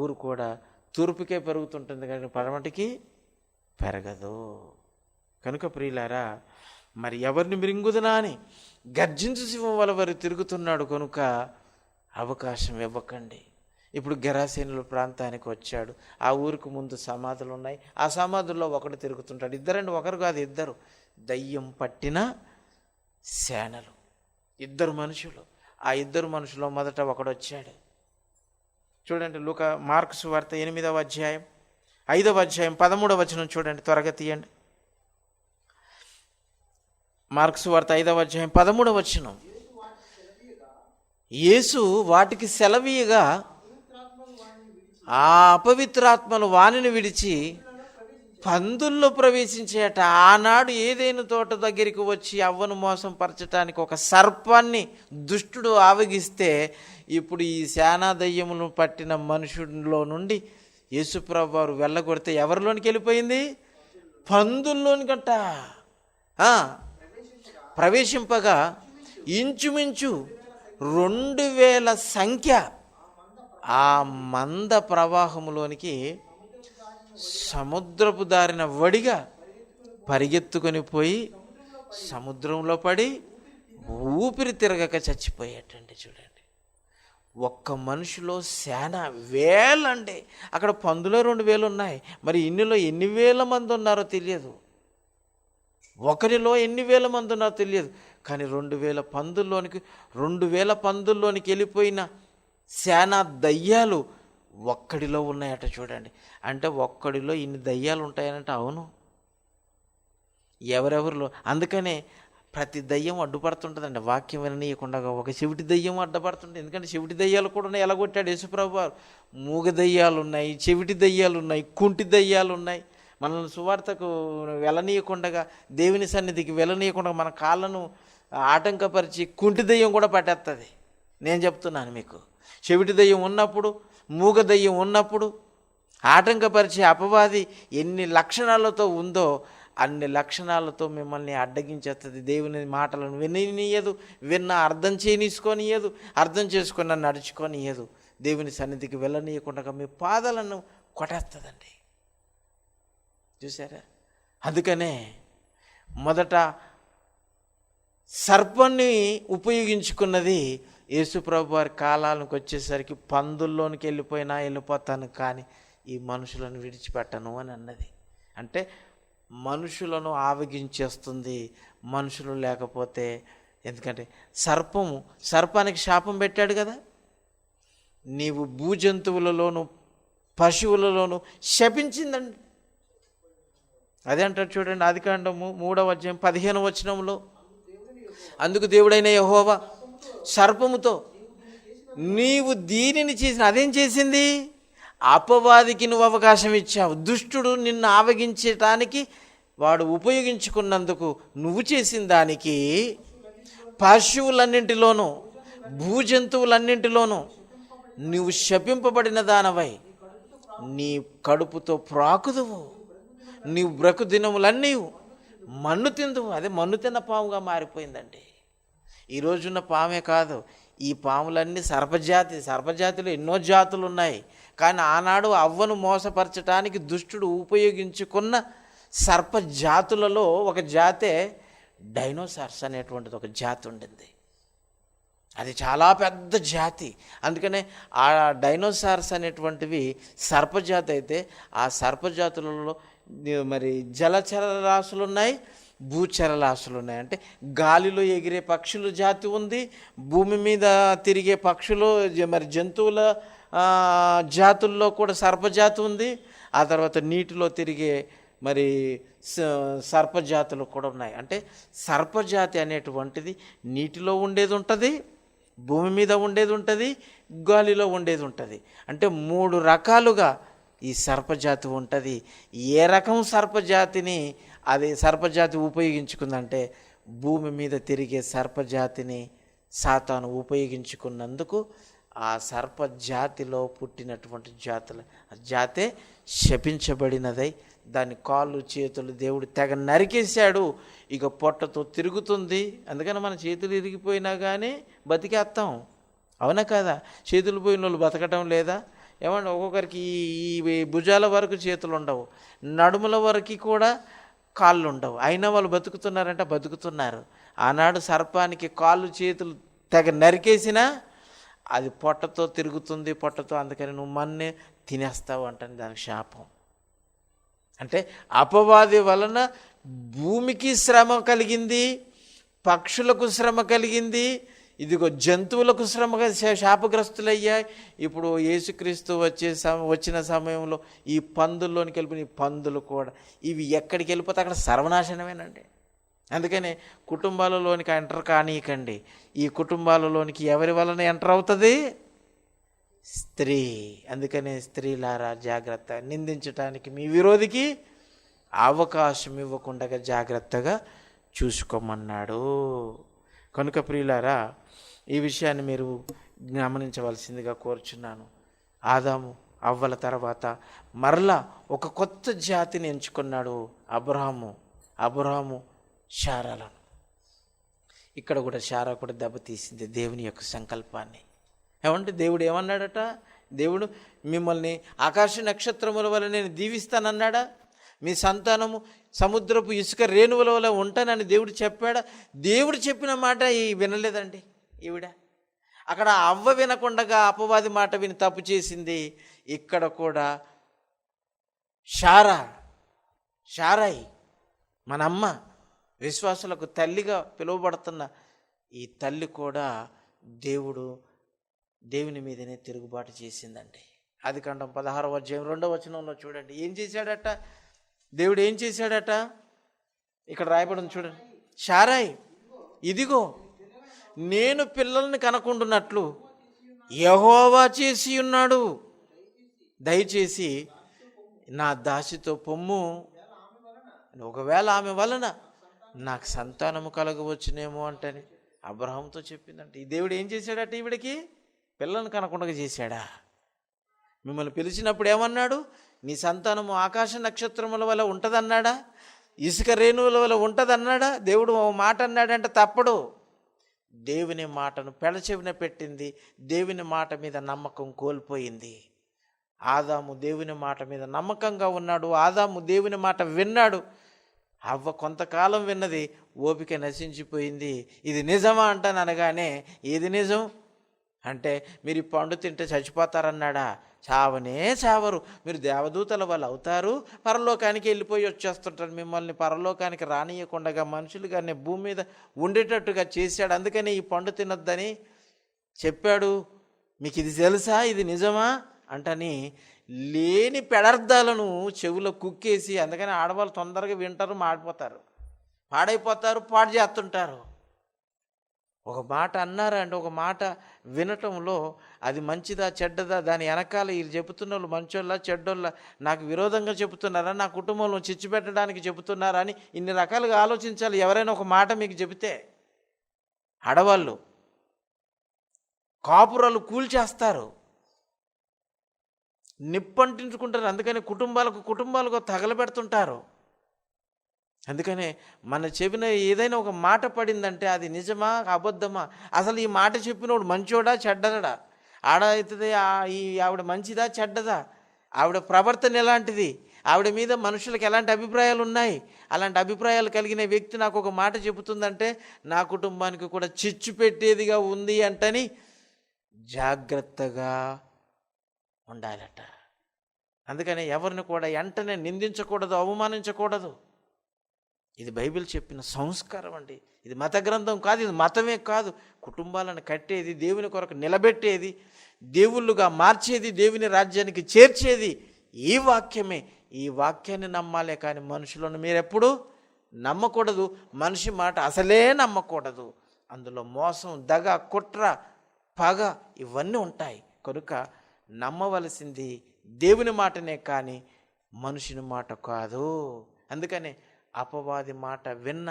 ఊరు కూడా తూర్పుకే పెరుగుతుంటుంది కానీ పడమటికి పెరగదు. కనుక ప్రియులారా, మరి ఎవరిని మృంగుదునా అని గర్జించు సింహం వల్ల వారు తిరుగుతున్నాడు కనుక అవకాశం ఇవ్వకండి. ఇప్పుడు గెరాసేనుల ప్రాంతానికి వచ్చాడు. ఆ ఊరికి ముందు సమాధులు ఉన్నాయి. ఆ సమాధుల్లో ఒకడు తిరుగుతుంటాడు. ఇద్దరండి, ఒకరు కాదు, ఇద్దరు. దయ్యం పట్టిన సేనలు, ఇద్దరు మనుషులు. ఆ ఇద్దరు మనుషుల్లో మొదట ఒకడు వచ్చాడు. చూడండి, మార్కు సువార్త 8వ అధ్యాయం 5వ అధ్యాయం 13వ వచనం చూడండి, త్వరగా తీయండి. మార్కు సువార్త 5వ అధ్యాయం 13వ వచనం. యేసు వాటికి సెలవీయగా ఆ అపవిత్రాత్మలు వానిని విడిచి పందుల్లో ప్రవేశించేట. ఆనాడు ఏదైనా తోట దగ్గరికి వచ్చి అవ్వను మోసం పరచటానికి ఒక సర్పాన్ని దుష్టుడు ఆవగిస్తే, ఇప్పుడు ఈ సేనా దయ్యమును పట్టిన మనుషుల్లో నుండి యేసుప్రభు వారు వెళ్ళగొడితే ఎవరిలోనికి వెళ్ళిపోయింది? పందుల్లోనికట. ప్రవేశింపగా ఇంచుమించు 2000 సంఖ్య ఆ మంద ప్రవాహంలోనికి సముద్రపు దారిన వడిగా పరిగెత్తుకొని పోయి సముద్రంలో పడి ఊపిరి తిరగక చచ్చిపోయేటండి. చూడండి, ఒక్క మనిషిలో సేన వేలండి. అక్కడ పందులో 2000 ఉన్నాయి. మరి ఇన్నిలో ఎన్ని వేల మంది ఉన్నారో తెలియదు, ఒకరిలో ఎన్ని వేల మంది ఉన్నారో తెలియదు. కానీ 2000 పందుల్లోనికి వెళ్ళిపోయిన సేనా దయ్యాలు ఒక్కడిలో ఉన్నాయట. చూడండి, అంటే ఒక్కడిలో ఇన్ని దయ్యాలు ఉంటాయనంటే అవును, ఎవరెవరిలో. అందుకనే ప్రతి దయ్యం అడ్డుపడుతుంటుందండి. వాక్యం విననీయకుండా ఒక చెవిటి దయ్యం అడ్డుపడుతుంది. ఎందుకంటే చెవిటి దయ్యాలు కూడా ఎలాగొట్టాడు యేసుప్రభు వారు. మూగ దయ్యాలు ఉన్నాయి, చెవిటి దయ్యాలు ఉన్నాయి, కుంటి దయ్యాలు ఉన్నాయి. మనల్ని సువార్తకు వెళ్ళనీయకుండా, దేవుని సన్నిధికి వెళ్ళనీయకుండా మన కాళ్ళను ఆటంకపరిచి కుంటి దయ్యం కూడా పట్టేస్తుంది. నేను చెప్తున్నాను మీకు, చెవిటి దయ్యం ఉన్నప్పుడు, మూగ దయ్యం ఉన్నప్పుడు ఆటంకపరిచే అపవాది ఎన్ని లక్షణాలతో ఉందో అన్ని లక్షణాలతో మిమ్మల్ని అడ్డగించేస్తుంది. దేవుని మాటలను విననీయదు, అర్థం చేయనీసుకోనియదు, అర్థం చేసుకున్న నడుచుకోనియదు. దేవుని సన్నిధికి వెళ్ళనీయకుండా మీ పాదాలను కొట్టేస్తుందండి. చూసారా? అందుకనే మొదట సర్పాన్ని ఉపయోగించుకున్నది యేసుప్రభు వారి కాలానికి వచ్చేసరికి పందుల్లోనికి వెళ్ళిపోతాను కానీ ఈ మనుషులను విడిచిపెట్టను అని అన్నది. అంటే మనుషులను ఆవగించేస్తుంది, మనుషులు లేకపోతే. ఎందుకంటే సర్పానికి శాపం పెట్టాడు కదా, నీవు భూజంతువులలోను పశువులలోను శపించిందండి. అదే అంటారు చూడండి, ఆదికాండము 3వ అధ్యాయం 15వ వచనంలో, అందుకు దేవుడైన యెహోవా సర్పముతో నీవు దీనిని చేసిన, అదేం చేసింది? అపవాదికి నువ్వు అవకాశం ఇచ్చావు. దుష్టుడు నిన్ను ఆవగించటానికి వాడు ఉపయోగించుకున్నందుకు నువ్వు చేసిన దానికి పశువులన్నింటిలోనూ భూజంతువులన్నింటిలోనూ నువ్వు శపింపబడిన దానవై నీ కడుపుతో ప్రాకుదువు, నీవు బ్రతుకు దినములన్నీ మన్ను తిందువు. అదే మన్ను తిన్న పాముగా మారిపోయిందండి. ఈ రోజున్న పామే కాదు, ఈ పాములన్నీ సర్పజాతిలో ఎన్నో జాతులు ఉన్నాయి. కానీ ఆనాడు అవ్వను మోసపరచడానికి దుష్టుడు ఉపయోగించుకున్న సర్పజాతులలో ఒక జాతే డైనోసార్స్ అనేటువంటిది ఒక జాతి ఉండింది. అది చాలా పెద్ద జాతి. అందుకనే ఆ డైనోసార్స్ అనేటువంటివి సర్పజాతి అయితే, ఆ సర్పజాతులలో మరి జలచర రాశులు ఉన్నాయి, భూచరరాశులు ఉన్నాయి. అంటే గాలిలో ఎగిరే పక్షుల జాతి ఉంది, భూమి మీద తిరిగే పక్షులు మరి జంతువుల జాతుల్లో కూడా సర్పజాతి ఉంది. ఆ తర్వాత నీటిలో తిరిగే మరి సర్పజాతులు కూడా ఉన్నాయి. అంటే సర్పజాతి అనేటువంటిది నీటిలో ఉండేది ఉంటుంది, భూమి మీద ఉండేది ఉంటుంది, గాలిలో ఉండేది ఉంటుంది. అంటే 3 రకాలుగా ఈ సర్పజాతి ఉంటుంది. ఏ రకం సర్పజాతిని అది సర్పజాతి ఉపయోగించుకుందంటే, భూమి మీద తిరిగే సర్పజాతిని సాతాను ఉపయోగించుకున్నందుకు ఆ సర్పజాతిలో పుట్టినటువంటి జాతే శపించబడినదై దాని కాళ్ళు చేతులు దేవుడు తెగ నరికేశాడు. ఇక పొట్టతో తిరుగుతుంది. అందుకని మన చేతులు ఇరిగిపోయినా కానీ బతికేస్తాం, అవునా కదా? చేతులు పోయిన వాళ్ళు బతకటం లేదా? ఏమంటే ఒక్కొక్కరికి ఈ భుజాల వరకు చేతులు ఉండవు, నడుముల వరకు కూడా కాళ్ళు ఉండవు, అయినా వాళ్ళు బతుకుతున్నారంటే బతుకుతున్నారు. ఆనాడు సర్పానికి కాళ్ళు చేతులు తెగ నరికేసినా అది పొట్టతో తిరుగుతుంది, పొట్టతో. అందుకని నువ్వు మన్నే తినేస్తావు అంటని దానికి శాపం. అంటే అపవాది వలన భూమికి శ్రమ కలిగింది, పక్షులకు శ్రమ కలిగింది, ఇదిగో జంతువులకు శ్రమ శాపగ్రస్తులయ్యాయి. ఇప్పుడు యేసుక్రీస్తు వచ్చిన సమయంలో ఈ పందుల్లోనికి వెళ్ళిపోయిన ఈ పందులు కూడా ఇవి ఎక్కడికి వెళ్ళిపోతే అక్కడ సర్వనాశనమేనండి. అందుకని కుటుంబాలలోనికి ఎంటర్ కానీయకండి. ఈ కుటుంబాలలోనికి ఎవరి వలన ఎంటర్ అవుతుంది? స్త్రీ. అందుకనే స్త్రీలారా జాగ్రత్త, నిందించటానికి మీ విరోధికి అవకాశం ఇవ్వకుండా జాగ్రత్తగా చూసుకోమన్నాడు. కనుక ప్రియులారా, ఈ విషయాన్ని మీరు గమనించవలసిందిగా కోరుచున్నాను. ఆదాము అవ్వల తర్వాత మరలా ఒక కొత్త జాతిని ఎంచుకున్నాడు అబ్రహాము శారాలను. ఇక్కడ కూడా శారా కూడా దెబ్బతీసింది దేవుని యొక్క సంకల్పాన్ని. ఏమంటే దేవుడు ఏమన్నాడట? దేవుడు మిమ్మల్ని ఆకాశ నక్షత్రముల వల్ల నేను దీవిస్తానన్నాడా? మీ సంతానము సముద్రపు ఇసుక రేణువుల వల్ల ఉంటానని దేవుడు చెప్పాడా? దేవుడు చెప్పిన మాట వినలేదండి ఈవిడ. అక్కడ అవ్వ వినకుండగా అపవాది మాట విని తప్పు చేసింది. ఇక్కడ కూడా శారాయి మన అమ్మ, విశ్వాసులకు తల్లిగా పిలువబడుతున్న ఈ తల్లి కూడా దేవుని మీదనే తిరుగుబాటు చేసిందండి. ఆదికాండం 16వ అధ్యాయం 2వ వచనంలో చూడండి ఏం చేశాడట దేవుడు. ఏం చేశాడట? ఇక్కడ రాయబడింది చూడండి. శారాయి, ఇదిగో నేను పిల్లల్ని కనకుండునట్లు యెహోవా చేసి ఉన్నాడు, దయచేసి నా దాసితో పొమ్ము, ఒకవేళ ఆమె వలన నాకు సంతానము కలగవచ్చునేమో అంటని అబ్రహాంతో చెప్పిందంటే. ఈ దేవుడు ఏం చేశాడట? ఈవిడికి పిల్లల్ని కనకుండా చేశాడా? మిమ్మల్ని పిలిచినప్పుడు ఏమన్నాడు? నీ సంతానము ఆకాశ నక్షత్రముల వల్ల ఉంటుందన్నాడా? ఇసుక రేణువుల వల్ల ఉంటుందన్నాడా? దేవుడు మాట అన్నాడంటే తప్పడు. దేవుని మాటను పెడచెవిన పెట్టింది. దేవుని మాట మీద నమ్మకం కోల్పోయింది. ఆదాము దేవుని మాట మీద నమ్మకంగా ఉన్నాడు. ఆదాము దేవుని మాట విన్నాడు. అవ్వ కొంతకాలం విన్నది, ఓపిక నశించిపోయింది. ఇది నిజమా అంటాను అనగానే, ఏది నిజం అంటే మీరు ఈ పండు తింటే చచ్చిపోతారన్నాడా? చావనే చావరు, మీరు దేవదూతల వల్ల అవుతారు, పరలోకానికి వెళ్ళిపోయి వచ్చేస్తుంటారు. మిమ్మల్ని పరలోకానికి రానియకుండా మనుషులుగానే భూమి మీద ఉండేటట్టుగా చేశాడు. అందుకని ఈ పండు తినొద్దని చెప్పాడు. మీకు ఇది తెలుసా? ఇది నిజమా అంటని లేని పెడార్థాలను చెవులో కుక్కేసి, అందుకని ఆడవాళ్ళు తొందరగా వింటారు, మాడిపోతారు, పాడైపోతారు, పాడు చేస్తుంటారు. ఒక మాట అన్నారంటే ఒక మాట వినటంలో అది మంచిదా చెడ్డదా, దాని వెనకాల వీళ్ళు చెబుతున్న వాళ్ళు మంచోళ్ళ చెడ్డోళ్ళ, నాకు విరోధంగా చెబుతున్నారా, నా కుటుంబంలో చిచ్చు పెట్టడానికి చెబుతున్నారా అని ఇన్ని రకాలుగా ఆలోచించాలి. ఎవరైనా ఒక మాట మీకు చెబితే ఆడవాళ్ళు కాపురాలు కూల్చేస్తారు, నిప్పంటించుకుంటారు. అందుకని కుటుంబాలకు తగలబెడుతుంటారు. అందుకనే మన చెవిన ఏదైనా ఒక మాట పడిందంటే అది నిజమా అబద్ధమా, అసలు ఈ మాట చెప్పినోడు మంచోడా చెడ్డదా, ఆడ అవుతుంది ఈ ఆవిడ మంచిదా చెడ్డదా, ఆవిడ ప్రవర్తన ఎలాంటిది, ఆవిడ మీద మనుషులకు ఎలాంటి అభిప్రాయాలు ఉన్నాయి, అలాంటి అభిప్రాయాలు కలిగిన వ్యక్తి నాకు ఒక మాట చెబుతుందంటే నా కుటుంబానికి కూడా చిచ్చు పెట్టేదిగా ఉంది అంటని జాగ్రత్తగా ఉండాలట. అందుకని ఎవరిని కూడా వెంటనే నిందించకూడదు, అవమానించకూడదు. ఇది బైబిల్ చెప్పిన సంస్కారం అండి. ఇది మత గ్రంథం కాదు, ఇది మతమే కాదు. కుటుంబాలను కట్టేది, దేవుని కొరకు నిలబెట్టేది, దేవుళ్ళుగా మార్చేది, దేవుని రాజ్యానికి చేర్చేది ఈ వాక్యమే. ఈ వాక్యాన్ని నమ్మాలే కానీ మనుషులను మీరెప్పుడు నమ్మకూడదు. మనిషి మాట అసలే నమ్మకూడదు. అందులో మోసం, దగ, కుట్ర, పగ ఇవన్నీ ఉంటాయి. కనుక నమ్మవలసింది దేవుని మాటనే కానీ మనుషుని మాట కాదు. అందుకనే అపవాది మాట విన్న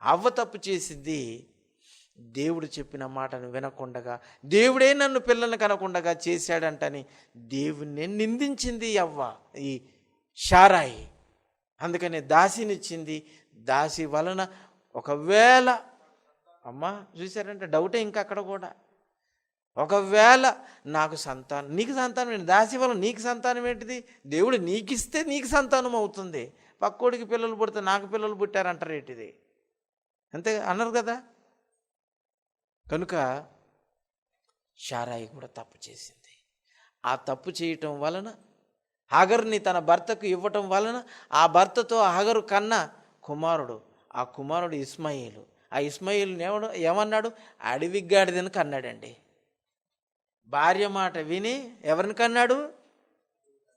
అవ్వ తప్పు చేసింది. దేవుడు చెప్పిన మాటను వినకుండగా, దేవుడే నన్ను పిల్లల్ని కనకుండగా చేశాడంటని దేవుణ్ణి నిందించింది అవ్వ, ఈ శారాయి. అందుకని దాసినిచ్చింది. దాసి వలన ఒకవేళ అమ్మ చూశారంటే డౌటే ఇంకా అక్కడ కూడా, ఒకవేళ నాకు సంతానం, నీకు సంతానం ఏంటి, దాసి వలన నీకు సంతానం ఏంటిది, దేవుడు నీకిస్తే నీకు సంతానం అవుతుంది. పక్కోడికి పిల్లలు పుడితే నాకు పిల్లలు పుట్టారంటారు ఏంటిది, అంతే అన్నారు కదా. కనుక శారాయి కూడా తప్పు చేసింది. ఆ తప్పు చేయటం వలన హాగరుని తన భర్తకు ఇవ్వటం వలన ఆ భర్తతో హాగరు కన్న కుమారుడు, ఆ కుమారుడు ఇస్మాయిలు. ఆ ఇస్మాయిల్ని ఏమన్నాడు, అడవి గాడిదని కన్నాడండి. భార్య మాట విని ఎవరిని కన్నాడు,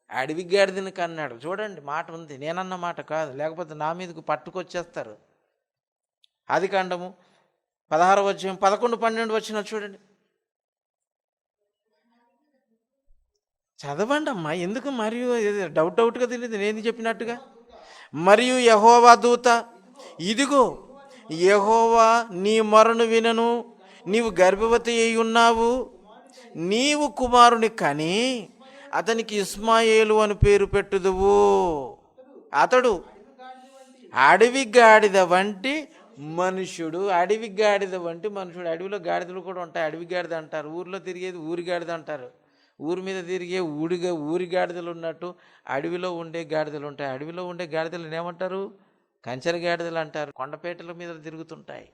అడవి గాడిదని కన్నాడు. చూడండి మాట ఉంది, నేనన్న మాట కాదు, లేకపోతే నా మీదకు పట్టుకొచ్చేస్తారు. ఆదికాండము 16వ అధ్యాయం 11, 12 వచ్చిన చూడండి, చదవండి అమ్మా. ఎందుకు మరియు డౌట్గా తెలియదు నేను చెప్పినట్టుగా. మరియు యెహోవా దూత, ఇదిగో యెహోవా నీ మొరను వినను, నీవు గర్భవతి అయి ఉన్నావు, నీవు కుమారుని కని అతనికి ఇస్మాయేలు అని పేరు పెట్టుదువు. అతడు అడవి గాడిద వంటి మనుషుడు. అడవి గాడిద వంటి మనుషుడు. అడవిలో గాడిదలు కూడా ఉంటాయి, అడవి గాడిద అంటారు. ఊరిలో తిరిగేది ఊరి గాడిద అంటారు. ఊరి మీద తిరిగే ఊరి గాడిదలు ఉన్నట్టు అడవిలో ఉండే గాడిదలు ఉంటాయి. అడవిలో ఉండే గాడిదలు ఏమంటారు, కంచెర గాడిదలు అంటారు. కొండపేటల మీద తిరుగుతుంటాయి.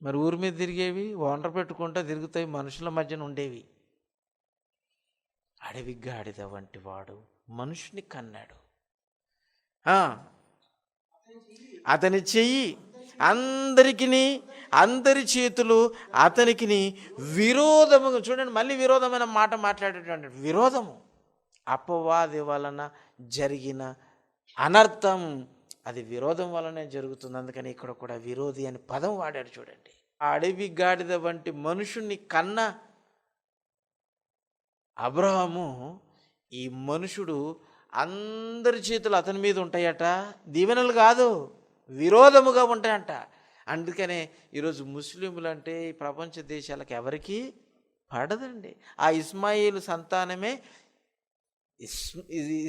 మరి ఊరి మీద తిరిగేవి ఒంటరి పెట్టుకుంటూ తిరుగుతాయి, మనుషుల మధ్యన ఉండేవి. అడవి గాడిద వంటి వాడు మనుషుని కన్నాడు. అతని చెయ్యి అందరి చేతులు అతనికి విరోధముగా, చూడండి మళ్ళీ విరోధమైన మాట మాట్లాడేటువంటి విరోధము, అపవాది వలన జరిగిన అనర్థం అది విరోధం వలనే జరుగుతుంది. అందుకని ఇక్కడ కూడా విరోధి అని పదం వాడాడు. చూడండి, ఆ అడవి గాడిద వంటి మనుషుణ్ణి కన్న అబ్రహాము, ఈ మనుషుడు అందరి చేతులు అతని మీద ఉంటాయట, దీవెనలు కాదు విరోధముగా ఉంటాయంట. అందుకనే ఈరోజు ముస్లింలు అంటే ఈ ప్రపంచ దేశాలకు ఎవరికి పడదండి. ఆ ఇస్మాయిలు సంతానమే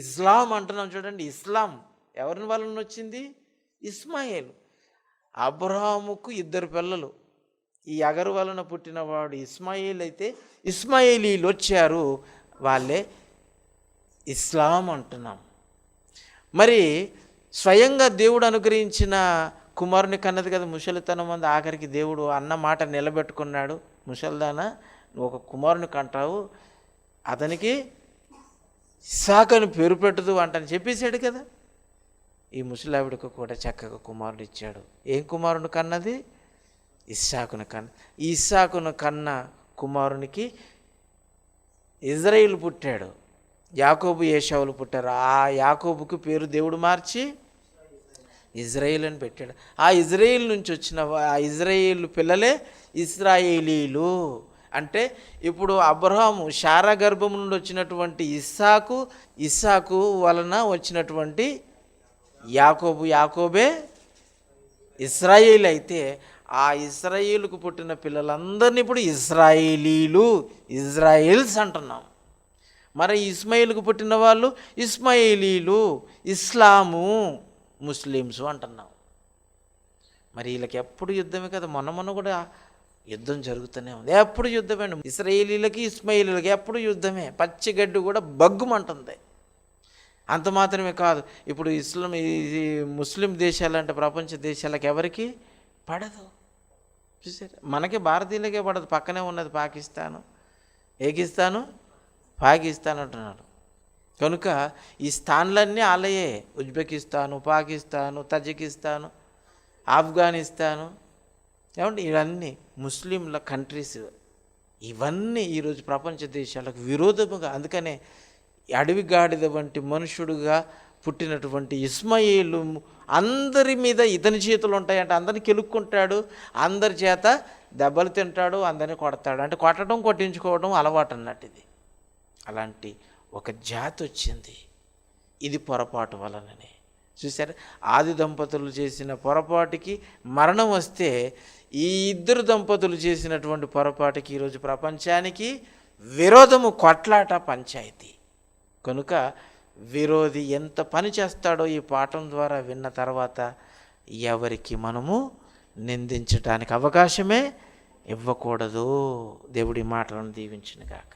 ఇస్లాం అంటున్నాం చూడండి. ఇస్లాం ఎవరిని వలన వచ్చింది, ఇస్మాయిలు. అబ్రహాముకు 2 పిల్లలు, ఈ అగరు వలన పుట్టినవాడు ఇస్మాయిల్ అయితే ఇస్మాయిలీలు వచ్చారు, వాళ్ళే ఇస్లాం అంటున్నాం. మరి స్వయంగా దేవుడు అనుగ్రహించిన కుమారుని కన్నది కదా ముసలితనం మంది. ఆఖరికి దేవుడు అన్న మాట నిలబెట్టుకున్నాడు. ముసలిదానా నువ్వు ఒక కుమారుని కంటావు, అతనికి ఇస్సాకు అని పేరు పెట్టదు అంటని చెప్పేశాడు కదా. ఈ ముసలావిడకు కూడా చక్కగా కుమారుడు ఇచ్చాడు. ఏం కుమారుని కన్నది, ఇస్సాకును కన్న. ఈ ఇస్సాకును కన్న కుమారునికి ఇజ్రాయిల్ పుట్టాడు. యాకోబు ఏశావులు పుట్టారు. ఆ యాకోబుకు పేరు దేవుడు మార్చి ఇజ్రాయిల్ అని పెట్టాడు. ఆ ఇజ్రాయిల్ నుంచి వచ్చిన ఆ ఇజ్రాయిల్ పిల్లలే ఇశ్రాయేలీలు. అంటే ఇప్పుడు అబ్రహాము శారా గర్భం నుండి వచ్చినటువంటి ఇస్సాకు వలన వచ్చినటువంటి యాకోబే ఇశ్రాయేల్ అయితే ఆ ఇశ్రాయేలుకు పుట్టిన పిల్లలందరినీ ఇప్పుడు ఇజ్రాయిల్స్ అంటున్నాం. మరి ఇస్మాయిల్కు పుట్టిన వాళ్ళు ఇస్మాయిలీలు, ఇస్లాము, ముస్లిమ్స్ అంటున్నాం. మరి వీళ్ళకి ఎప్పుడు యుద్ధమే కదా. మొన్న కూడా యుద్ధం జరుగుతూనే ఉంది, ఎప్పుడు యుద్ధమే. ఇశ్రాయేలీలకి ఇస్మాయిలీలకి ఎప్పుడు యుద్ధమే. పచ్చిగడ్డి కూడా బగ్గుమంటుంది. అంత మాత్రమే కాదు, ఇప్పుడు ఈ ముస్లిం దేశాలంటే ప్రపంచ దేశాలకు ఎవరికి పడదు. చూసారు, మనకి భారతీయులకే పడదు. పక్కనే ఉన్నది పాకిస్తాను, ఏకిస్తాను, పాకిస్తాన్ అంటున్నాడు. కనుక ఈ స్థాన్లన్నీ ఆలయే. ఉజ్బెకిస్తాను, పాకిస్తాను, తజికిస్తాను, ఆఫ్ఘనిస్తాను, ఏమంటే ఇవన్నీ ముస్లింల కంట్రీస్. ఇవన్నీ ఈరోజు ప్రపంచ దేశాలకు విరోధముగా. అందుకనే అడవి గాడిద వంటి మనుషుడుగా పుట్టినటువంటి ఇస్మాయిలు అందరి మీద ఇతని చేతులు ఉంటాయంటే అందరిని కెలుక్కుంటాడు, అందరి చేత దెబ్బలు తింటాడు, అందరిని కొడతాడు. అంటే కొట్టడం కొట్టించుకోవడం అలవాటు అన్నట్టు. ఇది అలాంటి ఒక జాతి వచ్చింది. ఇది పొరపాటు వలననే. చూసారు, ఆది దంపతులు చేసిన పొరపాటుకి మరణం వస్తే ఈ ఇద్దరు దంపతులు చేసినటువంటి పొరపాటుకి ఈరోజు ప్రపంచానికి విరోధము, కొట్లాట, పంచాయతీ. కనుక విరోధి ఎంత పని చేస్తాడో ఈ పాఠం ద్వారా విన్న తర్వాత ఎవరికి మనము నిందించడానికి అవకాశమే ఇవ్వకూడదు. దేవుడి మాటలను దీవించును గాక.